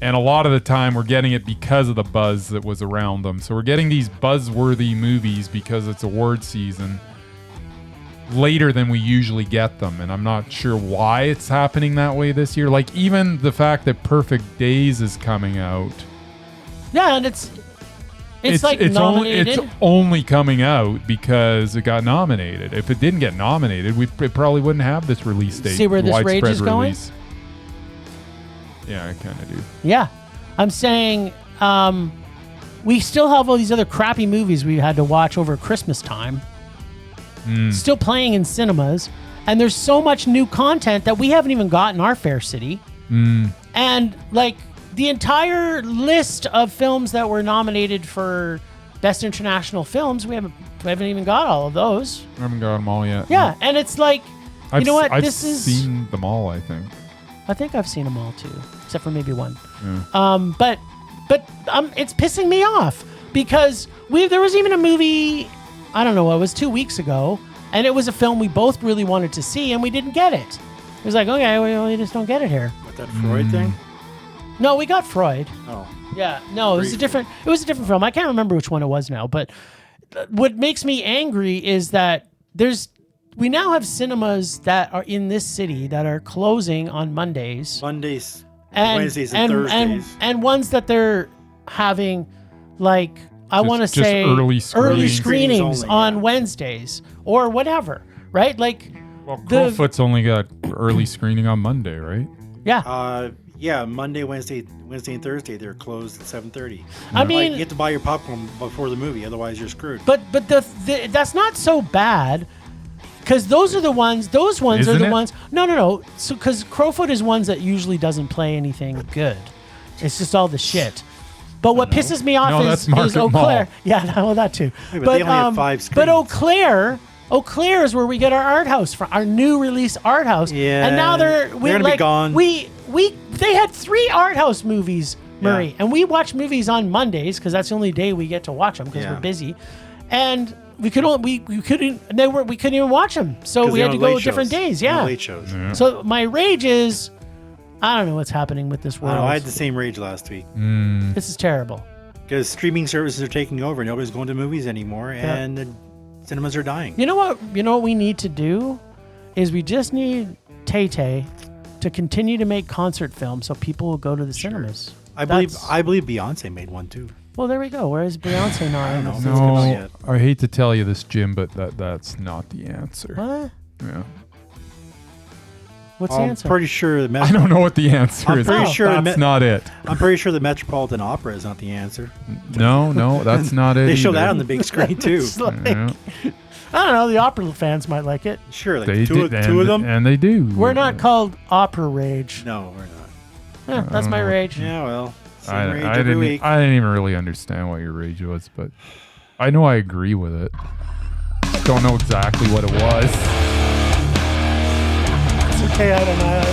And a lot of the time, we're getting it because of the buzz that was around them. So we're getting these buzzworthy movies because it's award season later than we usually get them, and I'm not sure why it's happening that way this year. Like, even the fact that Perfect Days is coming out.
Yeah, and it's like nominated.
It's only coming out because it got nominated. If it didn't get nominated, it probably wouldn't have this release date.
See where this rage is going?
Yeah, I kind of do.
Yeah. I'm saying we still have all these other crappy movies we had to watch over Christmas time. Still playing in cinemas, and there's so much new content that we haven't even got in our fair city. And like the entire list of films that were nominated for Best International Films, we haven't even got all of those.
I haven't got them all yet.
Yeah, and it's like, you know what?
I've seen them all, I think.
I think I've seen them all too, except for maybe one.
Yeah.
But it's pissing me off because there was even a movie, I don't know, it was 2 weeks ago, and it was a film we both really wanted to see, and we didn't get it. It was like, okay, we just don't get it here.
What, that Freud thing?
No, we got Freud.
Oh.
Yeah, no, it was a different film. I can't remember which one it was now, but what makes me angry is that we now have cinemas that are in this city that are closing on Mondays,
Wednesdays, and Thursdays,
and ones that they're having like I want to say
early
screenings on Wednesdays or whatever, right? Like,
well, Crowfoot's only got early screening on Monday, right?
Yeah.
Yeah, Monday, Wednesday, and Thursday they're closed at 7:30.
I mean,
you have to buy your popcorn before the movie, otherwise you're screwed.
But that's not so bad. Because those are the ones. Those ones
Isn't
are the
it?
ones. No. So because Crowfoot is ones that usually doesn't play anything good. It's just all the shit. But what pisses me off
that's
is
Market
Eau Claire.
Mall.
Yeah, well, that too.
Hey, but they only have 5 screens.
But Eau Claire is where we get our art house from, our new release art house.
Yeah,
and now they're
gonna be gone.
They had 3 art house movies, Murray,
Yeah.
and we watch movies on Mondays because that's the only day we get to watch them because
Yeah.
we're busy, and we couldn't even watch them, so
'Cause
we
they're
had to
on
go
late
different
shows.
days.
They're on
Yeah.
late shows.
So my rage is, I don't know what's happening with this
I
world.
know, I had the same rage last week
This is terrible.
because streaming services are taking over. Nobody's going to movies anymore, and the cinemas are dying.
You know what? We need to do is we just need Tay-Tay to continue to make concert films so people will go to the cinemas.
I believe Beyonce made one too.
Well, there we go. Where is Beyonce not?
I don't know. It's
No,
come out yet.
I hate to tell you this, Jim, but that's not the answer.
What?
Yeah.
What's the
I'm
answer?
pretty sure the
I don't know what the answer
I'm
is.
pretty sure
that's not it.
I'm pretty sure the Metropolitan Opera is not the answer.
No, that's not it.
They show
either.
that on the big screen too.
It's like,
Yeah,
I don't know. The opera fans might like it.
Sure, like
they
two
did,
of them.
and they do.
We're not called Opera Rage.
No, we're not.
Yeah, that's my rage.
Yeah, well, same
I
rage every week.
I didn't even really understand what your rage was, but I know I agree with it. Don't know exactly what it was.
It's okay. I don't know.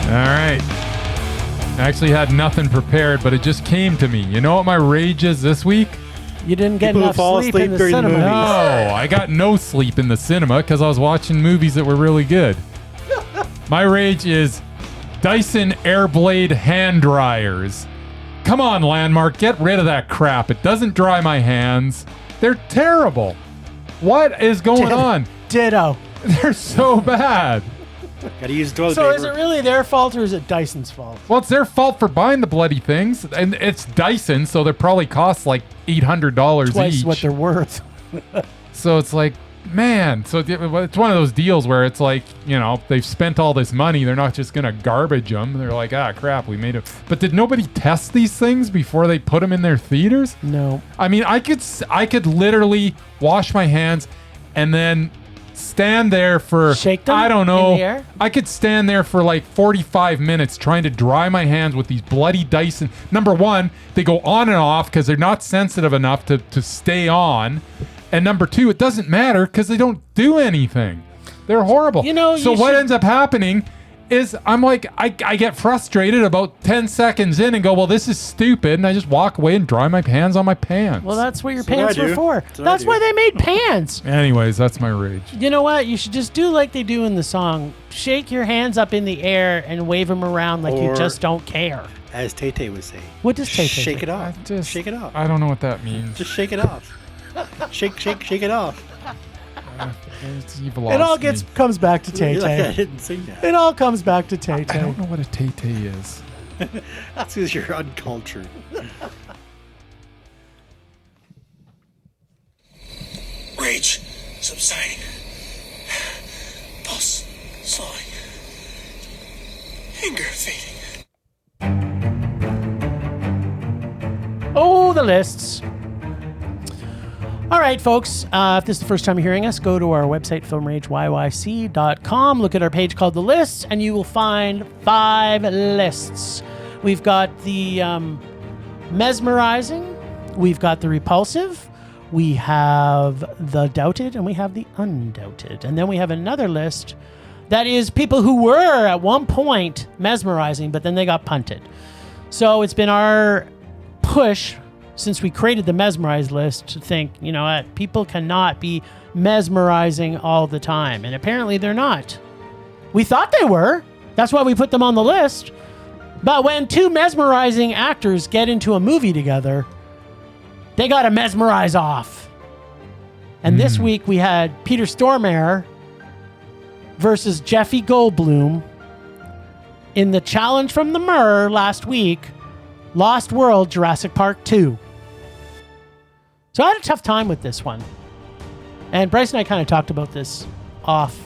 All right. I actually had nothing prepared, but it just came to me. You know what my rage is this week?
You didn't get
People who
enough
fall
sleep
asleep
in the
during the
cinema.
movie.
No, I got no sleep in the cinema because I was watching movies that were really good. My rage is Dyson Airblade hand dryers. Come on, Landmark, get rid of that crap. It doesn't dry my hands. They're terrible. What is going on?
Ditto.
They're so bad.
Gotta use toilet
So
paper.
is it really their fault or is it Dyson's fault?
Well, it's their fault for buying the bloody things, and it's Dyson, so they probably cost like $800
Twice
each.
what they're worth.
So it's like, man, so it's one of those deals where it's like, you know, they've spent all this money, they're not just gonna garbage them. They're like, ah, crap, we made it. But did nobody test these things before they put them in their theaters?
No.
I mean, I could literally wash my hands and then stand there for,
Shake them
I don't know,
in the air?
I could stand there for like 45 minutes trying to dry my hands with these bloody Dyson. Number one, they go on and off because they're not sensitive enough to stay on. And number two, it doesn't matter because they don't do anything. They're horrible.
You know,
so
you
what
should-
ends up happening is I'm like, I get frustrated about 10 seconds in and go, well, this is stupid. And I just walk away and dry my hands on my pants.
Well, that's what your
That's what
pants
I
were
do.
for.
That's what I
That's
do.
why they made pants.
Anyways, that's my rage.
You know what? You should just do like they do in the song. Shake your hands up in the air and wave them around like you
Or-
just don't care.
As Tay-Tay would say.
What does Tay-Tay
Shake
say?
it off. Shake it off.
I don't know what that means.
Just shake it off. Shake it off.
It's evil.
It all comes back to
You're like, I
Tay-Tay.
didn't sing that.
It all comes back to
I
Tay-Tay.
don't know what a tay-tay is.
That's because you're uncultured.
Rage subsiding. Pulse slowing. Anger fading.
Oh, the lists. All right, folks. If this is the first time you're hearing us, go to our website, filmrageyyc.com. Look at our page called The Lists, and you will find 5 lists. We've got the mesmerizing. We've got the repulsive. We have the doubted, and we have the undoubted. And then we have another list that is people who were at one point mesmerizing, but then they got punted. So it's been our push since we created the mesmerized list to think, you know what, people cannot be mesmerizing all the time. And apparently they're not. We thought they were. That's why we put them on the list. But when 2 mesmerizing actors get into a movie together, they got to mesmerize off. And this week we had Peter Stormare versus Jeffy Goldblum in the challenge from the Murr last week, Lost World Jurassic Park 2. So I had a tough time with this one. And Bryce and I kind of talked about this off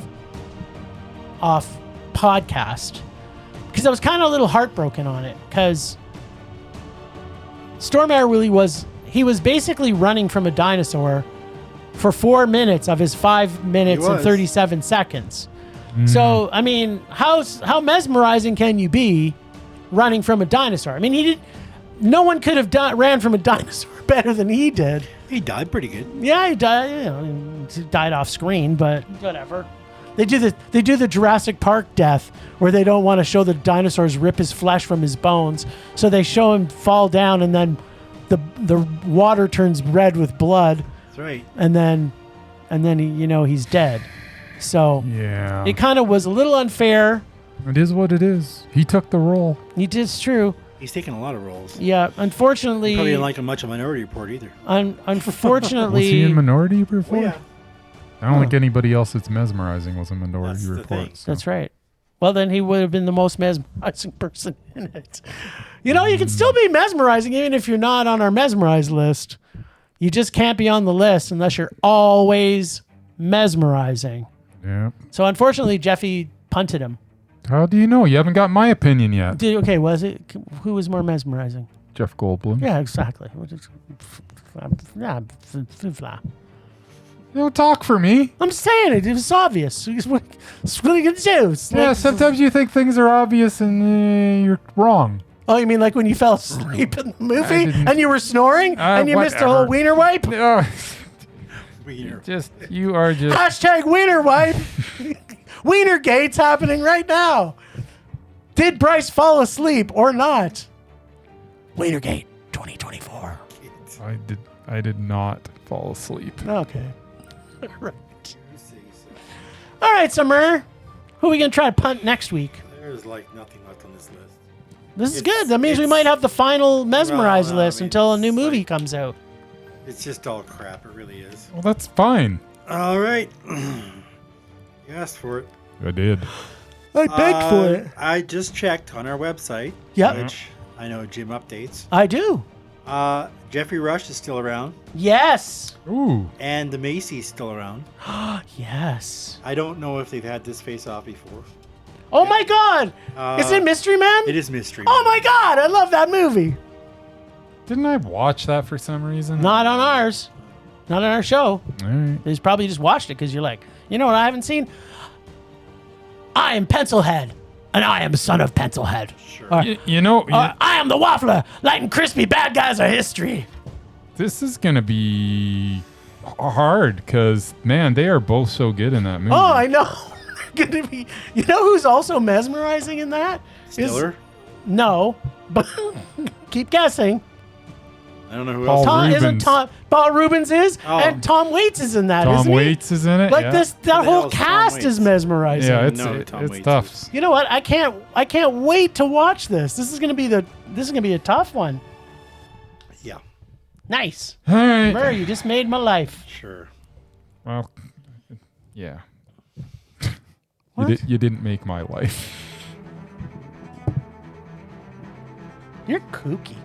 podcast. Because because I was kind of a little heartbroken on it because Stormare really was. He was basically running from a dinosaur for 4 minutes of his 5 minutes and 37 seconds. So, I mean, how mesmerizing can you be running from a dinosaur? I mean, no one could have ran from a dinosaur better than he did.
He died pretty good.
Yeah, he died. You know, he died off screen, but whatever. They do the Jurassic Park death where they don't want to show the dinosaurs rip his flesh from his bones, so they show him fall down, and then the water turns red with blood.
That's right.
And then he's dead. So
Yeah.
it kind of was a little unfair.
It is what it is. He took the role.
It's true.
He's taken a lot of roles.
Yeah, unfortunately.
Probably didn't like him much of Minority Report either.
Unfortunately.
Was he in Minority Report?
Oh, yeah.
I don't think anybody else that's mesmerizing was in Minority
That's the
Report.
thing.
so.
That's right. Well, then he would have been the most mesmerizing person in it. You know, you can still be mesmerizing even if you're not on our mesmerized list. You just can't be on the list unless you're always mesmerizing.
Yeah.
So unfortunately, Jeffy punted him.
How do you know? You haven't got my opinion yet.
Okay, was it? Who was more mesmerizing?
Jeff Goldblum.
Yeah, exactly.
You don't talk for me.
I'm saying it. It was obvious. What are you going to do? It's
Yeah,
like-
sometimes you think things are obvious and you're wrong.
Oh, you mean like when you fell asleep in the movie
didn't-
and you were snoring and you missed the whole
whatever.
wiener wipe?
Oh,
Wiener.
you are just.
Hashtag wiener wipe. Wienergate's happening right now. Did Bryce fall asleep or not? Wienergate 2024.
I did not fall asleep.
Okay. Right. All right, Summer. Who are we going to try to punt next week?
There's like nothing left on this list.
This is
It's-
good. That means we
it's-
might have the final mesmerized
Well, no, I
list
mean,
until a new
it's
movie
like-
comes out.
It's just all crap. It really is.
Well, that's fine.
All right. You asked for it.
I did.
I begged for it.
I just checked on our website.
Yep.
Which I know Jim updates.
I do.
Jeffrey Rush is still around.
Yes.
Ooh.
And the Macy's still around.
Yes.
I don't know if they've had this face off before.
Oh my God. Is it Mystery Man?
It is Mystery.
Oh my God. I love that movie.
Didn't I watch that for some reason?
Not on ours. Not on our show.
All right.
They probably just watched it because you're like, you know what I haven't seen? I am Pencilhead, and I am the son of Pencilhead.
Sure.
You know,
I am the waffler, light and crispy bad guys of history.
this is going to be hard because, man, they are both so good in that movie.
Oh, I know. Gonna be. You know who's also mesmerizing in that?
Stiller?
No, but keep guessing.
I don't know who
Paul
else.
Tom isn't
Rubens.
Tom. Paul Rubens is,
Oh.
and Tom Waits is in that.
Tom
isn't he?
Waits is in it.
Like
yeah.
this,
Who
that
the
whole
hell is Tom
cast is
Waits?
mesmerizing.
Yeah,
know who
it's
Tom Waits
tough.
is.
You know what? I can't wait to watch this. This is gonna be a tough one.
Yeah.
Nice,
All right.
Murray. You just made my life.
Sure.
Well, yeah.
What?
You didn't make my life.
You're kooky.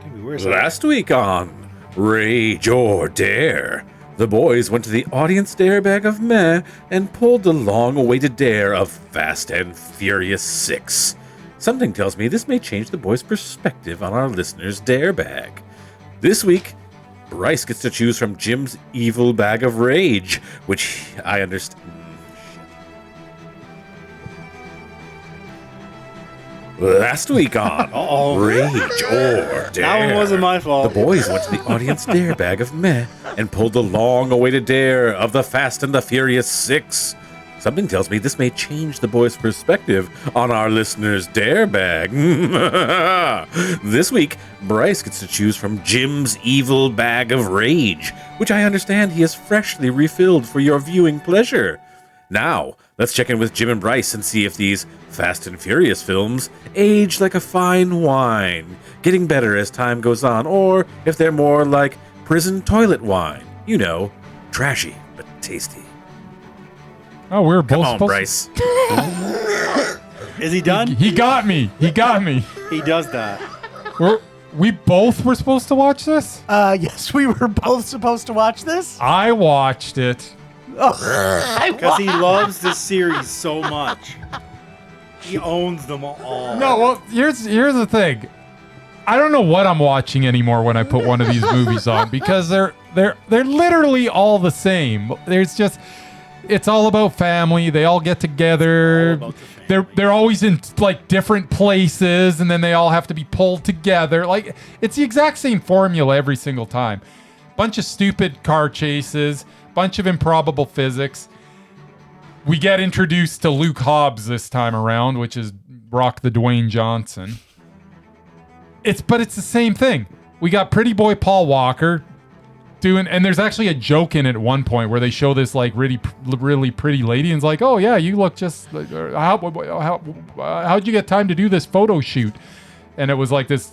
Maybe where's that?
Last week on Rage or Dare, the boys went to the audience dare bag of meh and pulled the long-awaited dare of Fast and Furious 6. Something tells me this may change the boys' perspective on our listeners' dare bag. This week, Bryce gets to choose from Jim's evil bag of rage, which I understand. Last week on Rage or Dare.
That one wasn't my fault.
The boys went to the audience dare bag of meh and pulled the long-awaited dare of the Fast and the Furious 6. Something tells me this may change the boys' perspective on our listeners' dare bag. This week, Bryce gets to choose from Jim's evil bag of rage, which I understand he has freshly refilled for your viewing pleasure. Now, let's check in with Jim and Bryce and see if these Fast and Furious films age like a fine wine, getting better as time goes on, or if they're more like prison toilet wine. You know, trashy but tasty.
Oh, we're
Come
both
on,
supposed
Bryce.
Is he done?
He got me. He got me.
He does that.
We both were supposed to watch this?
Yes, we were both supposed to watch this.
I watched it.
Because he loves this series so much. He owns them all.
No, well, here's the thing. I don't know what I'm watching anymore when I put one of these movies on because they're literally all the same. It's all about family. They all get together. They're always in like different places, and then they all have to be pulled together. Like it's the exact same formula every single time. Bunch of stupid car chases, bunch of improbable physics. We get introduced to Luke Hobbs this time around, which is Rock the Dwayne Johnson. But it's the same thing. We got pretty boy Paul Walker doing, and there's actually a joke in it at one point where they show this like really pretty lady, and it's like, oh yeah, you look just like, how'd you get time to do this photo shoot? And it was like this,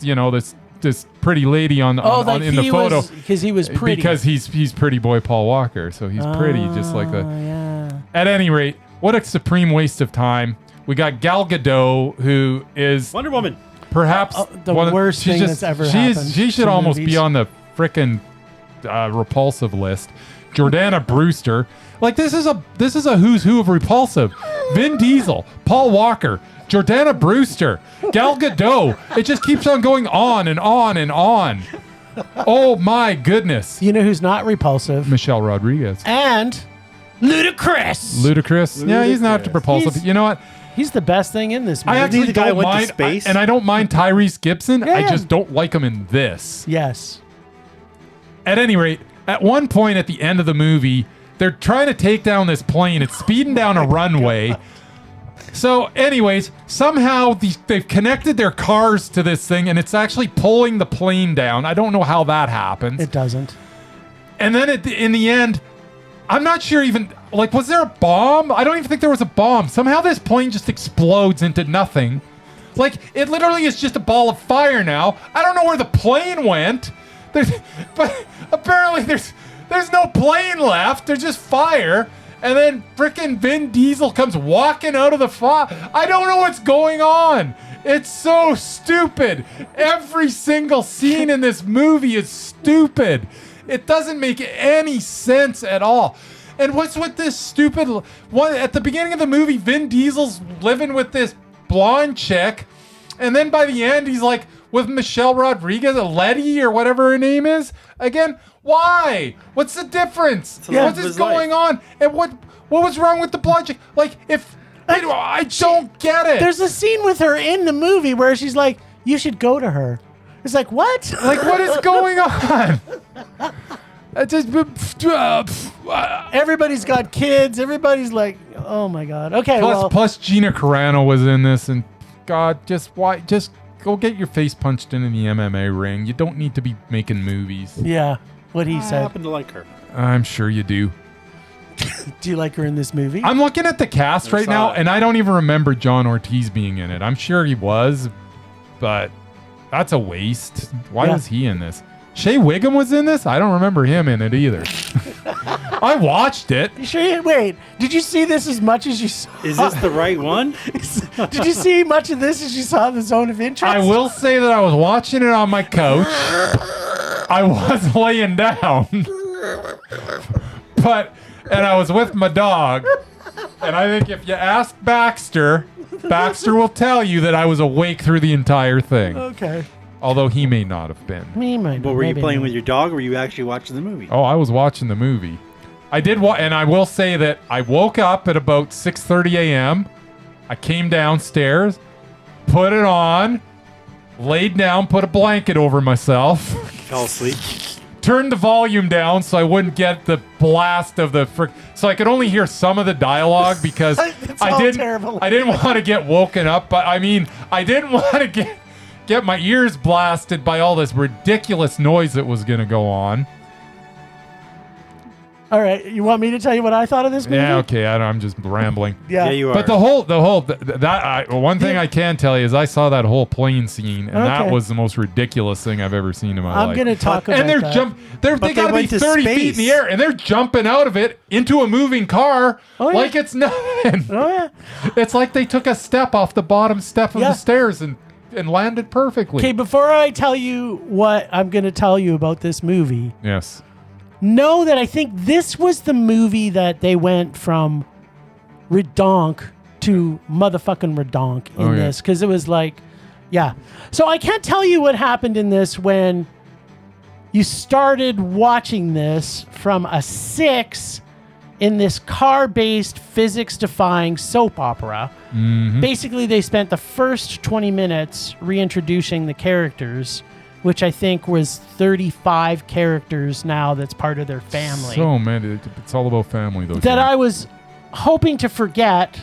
this pretty lady in the photo
because he was pretty.
Because he's pretty boy Paul Walker, so he's pretty, just like the.
Yeah.
At any rate, what a supreme waste of time. We got Gal Gadot, who is
Wonder Woman.
Perhaps
the worst thing that's ever happened.
She should almost be on the frickin' repulsive list. Jordana Brewster, like this is a who's who of repulsive. Vin Diesel, Paul Walker, Jordana Brewster, Gal Gadot. It just keeps on going on and on and on. Oh my goodness!
You know who's not repulsive?
Michelle Rodriguez
and
Ludacris. Yeah, he's not repulsive. You know what?
He's the best thing in this movie.
I actually
the guy
don't
went to
mind,
space?
and I don't mind Tyrese Gibson.
Yeah,
I just don't like him in this.
Yes.
At any rate, at one point at the end of the movie, they're trying to take down this plane. It's speeding down a runway. So, anyways, somehow they've connected their cars to this thing, and it's actually pulling the plane down. I don't know how that happens.
It doesn't.
And then in the end, I'm not sure even, like, was there a bomb? I don't even think there was a bomb. Somehow this plane just explodes into nothing. Like, it literally is just a ball of fire now. I don't know where the plane went. But apparently there's no plane left. There's just fire. And then frickin' Vin Diesel comes walking out of the fire. I don't know what's going on. It's so stupid. Every single scene in this movie is stupid. It doesn't make any sense at all. And what's with this stupid one at the beginning of the movie? Vin Diesel's living with this blonde chick, and then by the end he's like with Michelle Rodriguez, Letty or whatever her name is. Again, why? What's the difference? What is going on? And what was wrong with the blonde chick? Like I don't get it.
There's a scene with her in the movie where she's like, "You should go to her." It's like, what?
Like, what is going on?
Everybody's got kids. Everybody's like, oh my God. Okay,
plus Gina Carano was in this, and God, just go get your face punched in the MMA ring. You don't need to be making movies.
Yeah, what he
I
said.
happen to like her.
I'm sure you do.
Do you like her in this movie?
I'm looking at the cast right now, and I don't even remember John Ortiz being in it. I'm sure he was, but that's a waste. Why was he in this? Shea Wiggum was in this? I don't remember him in it either. I watched it.
Wait, did you see this as much as you saw?
Is this the right one?
Did you see much of this as you saw the Zone of Interest?
I will say that I was watching it on my couch. I was laying down. And I was with my dog. And I think if you ask Baxter will tell you that I was awake through the entire thing.
Okay.
Although he may not have been.
Me might.
But were you playing with your dog, or were you actually watching the movie?
Oh, I was watching the movie. I did, and I will say that I woke up at about 6:30 a.m. I came downstairs, put it on, laid down, put a blanket over myself.
Fell asleep.
Turned the volume down so I wouldn't get the blast of the so I could only hear some of the dialogue because I didn't want to get woken up. But I mean, I didn't want to get my ears blasted by all this ridiculous noise that was going to go on.
All right, you want me to tell you what I thought of this movie?
Yeah, okay. I'm just rambling.
Yeah,
you are.
But one thing I can tell you is I saw that whole plane scene, and that was the most ridiculous thing I've ever seen in my life.
I'm going to talk about
and they're
that.
They got to be 30 feet in the air, and they're jumping out of it into a moving car like it's nothing.
Oh yeah,
it's like they took a step off the bottom step of the stairs and landed perfectly.
Okay, before I tell you what I'm going to tell you about this movie.
Yes.
Know that I think this was the movie that they went from redonk to motherfucking redonk in
Oh, yeah.
this, because it was like, yeah. So I can't tell you what happened in this when you started watching this from a 6 in this car-based, physics-defying soap opera. Basically, they spent the first 20 minutes reintroducing the characters, which I think was 35 characters now that's part of their family.
So many. It's all about family, though.
That I was hoping to forget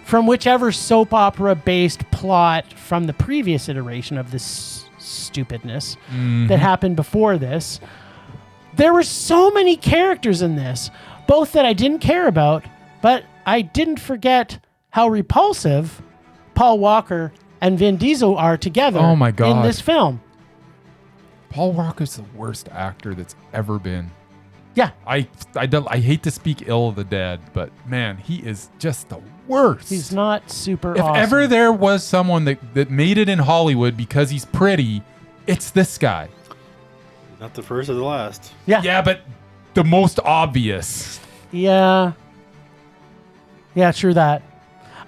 from whichever soap opera-based plot from the previous iteration of this stupidness that happened before this. There were so many characters in this, both that I didn't care about, but I didn't forget how repulsive Paul Walker and Vin Diesel are together
Oh my God.
in this film.
Paul Walker's the worst actor that's ever been.
Yeah.
I hate to speak ill of the dead, but man, he is just the worst.
He's not super
If
awesome.
ever there was someone that made it in Hollywood because he's pretty, it's this guy.
Not the first or the last.
Yeah.
Yeah, but the most obvious.
Yeah. Yeah, true that.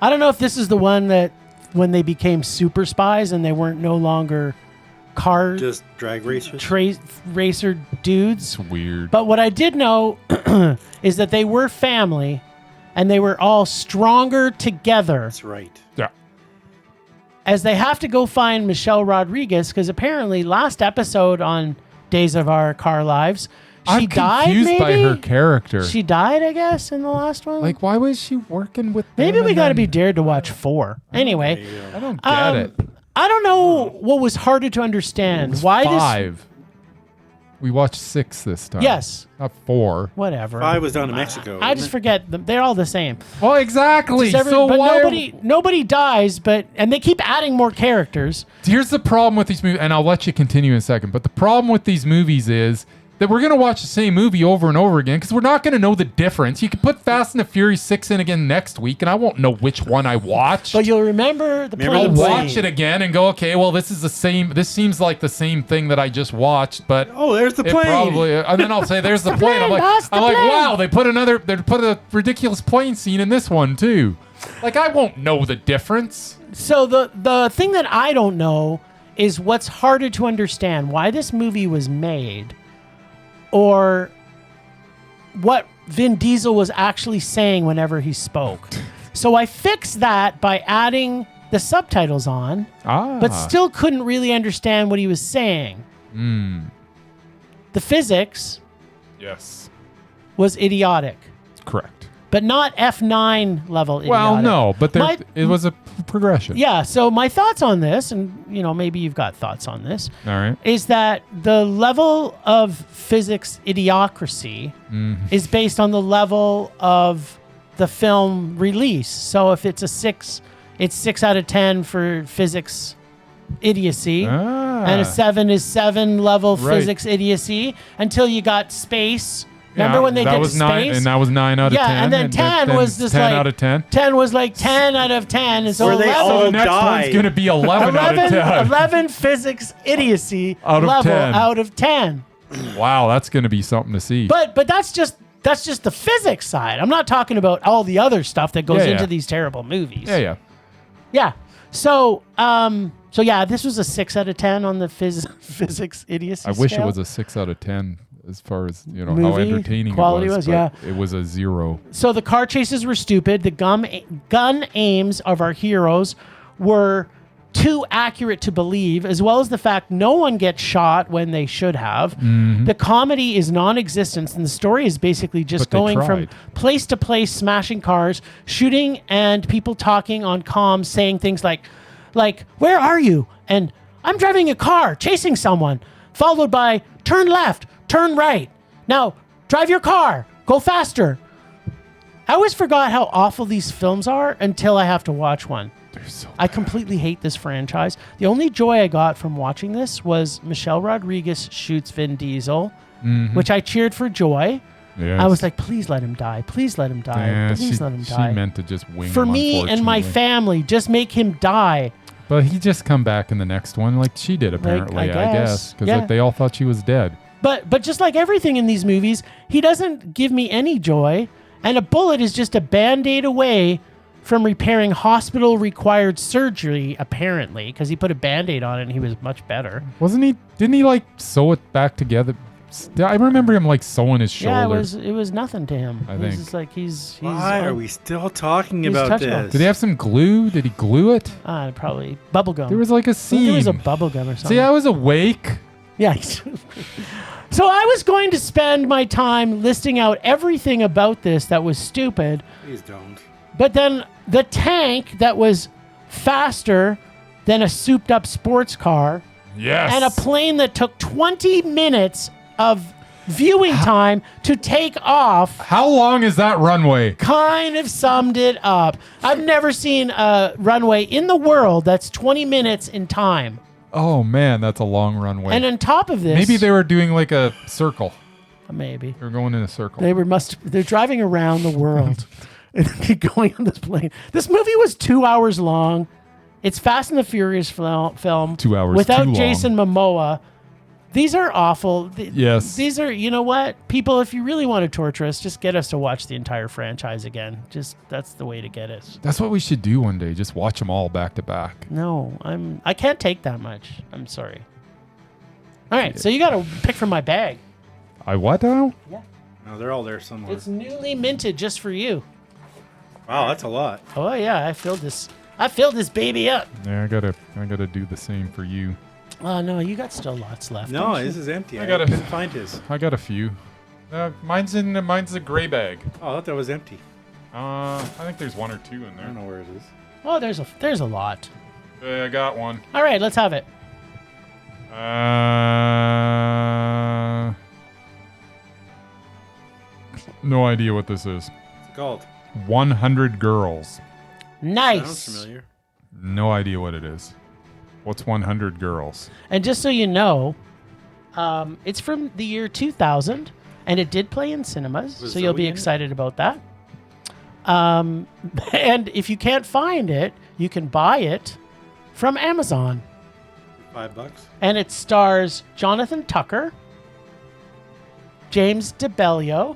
I don't know if this is the one that when they became super spies and they weren't no longer car
Just drag racers.
racer dudes.
It's weird.
But what I did know is that they were family and they were all stronger together
That's right.
Yeah.
as they have to go find Michelle Rodriguez, because apparently last episode on Days of Our Car Lives, she
I'm
died,
confused
maybe?
by her character.
She died, I guess, in the last one?
Like, why was she working with
Maybe
them
we
and
got to
then-
be dared to watch 4. Anyway,
I don't get it.
I don't know what was harder to understand. Why
5. We watched 6 this time.
Yes.
Not 4.
Whatever.
5 was down to Mexico.
I just forget them. They're all the same.
Well, exactly.
But
So why
nobody dies, and they keep adding more characters.
Here's the problem with these movies, and I'll let you continue in a second. But the problem with these movies is that we're going to watch the same movie over and over again because we're not going to know the difference. You can put Fast and the Furious 6 in again next week, and I won't know which one I watched.
But you'll remember the
Remember
plane
the
I'll
plane.
watch it again and go, okay, well, this is the same. This seems like the same thing that I just watched, but
Oh, there's the
it
plane.
probably. And then I'll say, "There's the plane." I'm like,
boss, the plane.
wow, they put a ridiculous plane scene in this one too. Like, I won't know the difference.
So the thing that I don't know is what's harder to understand, why this movie was made, or what Vin Diesel was actually saying whenever he spoke. So I fixed that by adding the subtitles on, but still couldn't really understand what he was saying. The physics
Yes,
was idiotic,
correct.
but not F9 level idiotic.
Well, no, but
My-
it was a progression.
Yeah, so my thoughts on this, and maybe you've got thoughts on this,
All right.
is that the level of physics idiocracy is based on the level of the film release. So if it's a 6, it's 6 out of 10 for physics idiocy, and a 7 is 7 level
Right.
physics idiocy until you got space. Remember when they
that
did
was
the
9,
space?
and that was 9 out of 10.
Yeah, and then 10 was just
10
like
out of 10.
10 was like 10 out of 10, and so
Where they
11,
all
So the next
died.
one's going to be 11 out of
11,
10.
11 physics idiocy
Out of
level
10.
out of 10.
Wow, that's going to be something to see.
But that's just the physics side. I'm not talking about all the other stuff that goes
Yeah,
into
yeah.
these terrible movies.
yeah.
Yeah. So yeah, this was a 6 out of 10 on the physics idiocy
I wish it
scale.
was a 6 out of 10 as far as, how
Movie
entertaining
quality
it
was,
but
yeah.
It was a 0.
So the car chases were stupid. The gun aims of our heroes were too accurate to believe, as well as the fact no one gets shot when they should have. The comedy is non-existent, and the story is basically just
But they
going from
tried.
place to place, smashing cars, shooting, and people talking on comms, saying things like, where are you? And I'm driving a car, chasing someone, followed by turn left, turn right. Now, drive your car, go faster. I always forgot how awful these films are until I have to watch one.
They're so
I completely hate this franchise. The only joy I got from watching this was Michelle Rodriguez shoots Vin Diesel, which I cheered for joy.
Yes.
I was like, please let him die. Please let him die.
Yeah,
Please let him
she
die.
meant to just wing
For
him,
me and my
unfortunately.
family, just make him die.
But he just come back in the next one like she did, apparently,
I
I guess.
guess.
Because
Yeah.
they all thought she was dead.
But just like everything in these movies, he doesn't give me any joy, and a bullet is just a Band-Aid away from repairing hospital-required surgery, apparently, because he put a Band-Aid on it and he was much better.
Didn't he like sew it back together? I remember him like sewing his shoulder.
Yeah, it was nothing to him.
I think.
It's like he's
Why are we still talking about
touchable.
this?
Did he have some glue? Did he glue it?
Probably bubble gum.
There was like a
I think
seam.
there was a bubble gum or something.
See, I was awake.
Yeah. So I was going to spend my time listing out everything about this that was stupid.
Please don't.
But then the tank that was faster than a souped-up sports car,
Yes.
and a plane that took 20 minutes of viewing time to take off,
How long is that runway?
kind of summed it up. I've never seen a runway in the world that's 20 minutes in time.
Oh man, that's a long runway.
And on top of this,
Maybe they were doing like a circle.
maybe
They were going in a circle.
they're driving around the world and going on this plane. This movie was 2 hours long. It's Fast and the Furious film.
2 hours
without
too long.
Jason Momoa. These are awful.
Yes.
These are, you know what? People, if you really want to torture us, just get us to watch the entire franchise again. That's the way to get us.
That's what we should do one day. Just watch them all back to back.
No, I can't take that much. I'm sorry. All right, so you got to pick from my bag.
I what now?
No, they're all there somewhere.
It's newly minted just for you.
Wow, that's a lot.
Oh yeah, I filled this baby up.
Yeah, I gotta do the same for you.
Oh no, you got still lots left.
No,
don't you?
this is empty. I
gotta-
couldn't find his.
I got a few. Mine's a gray bag.
Oh, I thought that was empty.
I think there's one or two in
I don't
there.
know where it is.
Oh, there's a lot.
I got one.
All right, let's have it.
No idea what this is.
What's it called?
100 Girls.
Nice.
Sounds familiar.
No idea what it is. What's 100 Girls?
And just so you know, it's from the year 2000, and it did play in cinemas,
Was
so you'll
Zoe
be
in it?
excited about that. And if you can't find it, you can buy it from Amazon.
$5.
And it stars Jonathan Tucker, James DeBellio,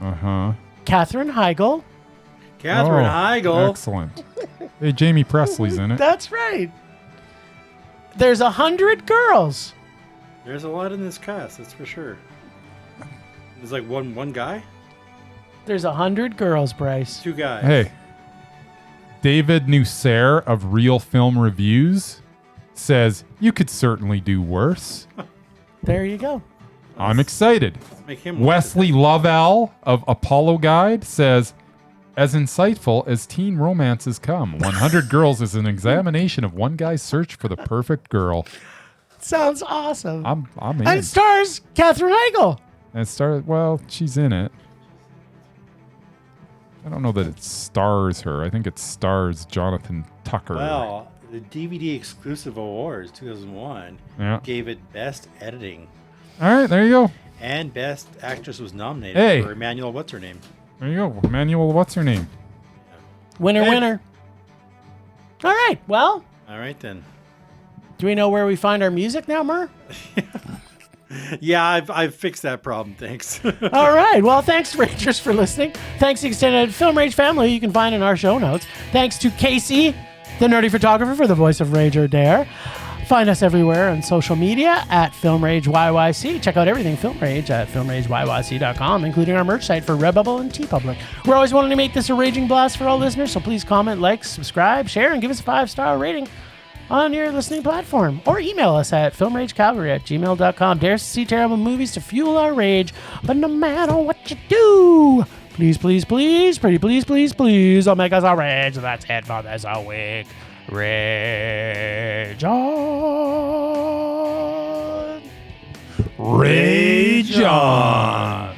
Uh-huh.
Katherine Heigl.
Katherine
Oh,
Heigl.
Excellent. Hey, Jamie Presley's in it.
That's right. There's 100 girls.
There's a lot in this cast, that's for sure. There's like one guy?
There's 100 girls, Bryce.
Two guys.
Hey, David Nusser of Real Film Reviews says, you could certainly do worse.
There you go.
I'm excited.
Let's make him watch
Wesley Lovell of Apollo Guide says, as insightful as teen romances come, 100 Girls is an examination of one guy's search for the perfect girl.
Sounds awesome.
I'm in.
And it stars Katherine Heigl.
And it started, well, she's in it. I don't know that it stars her. I think it stars Jonathan Tucker.
Well, the DVD exclusive awards 2001
Yeah.
gave it Best Editing,
All right, there you go.
and Best Actress was nominated
Hey.
for Emmanuel. What's her name?
There you go. Emmanuel, what's her name?
Winner,
Hey.
winner. All right. Well,
All right then.
do we know where we find our music now, Mur?
Yeah, I've fixed that problem. Thanks.
All right. Well, thanks, Rangers, for listening. Thanks to the extended Film Rage family you can find in our show notes. Thanks to Casey, the nerdy photographer, for the voice of Rage or Dare. Find us everywhere on social media at Film Rage YYC. Check out everything Film Rage at filmrageyyc.com, including our merch site for Redbubble and TeePublic. We're always wanting to make this a raging blast for all listeners, so please comment, like, subscribe, share, and give us a 5-star rating on your listening platform. Or email us at filmragecalgary@gmail.com. Dare to see terrible movies to fuel our rage, but no matter what you do, please, please, please, pretty please, please, please, don't make us a rage. That's it for this week. Rage on.
Rage on.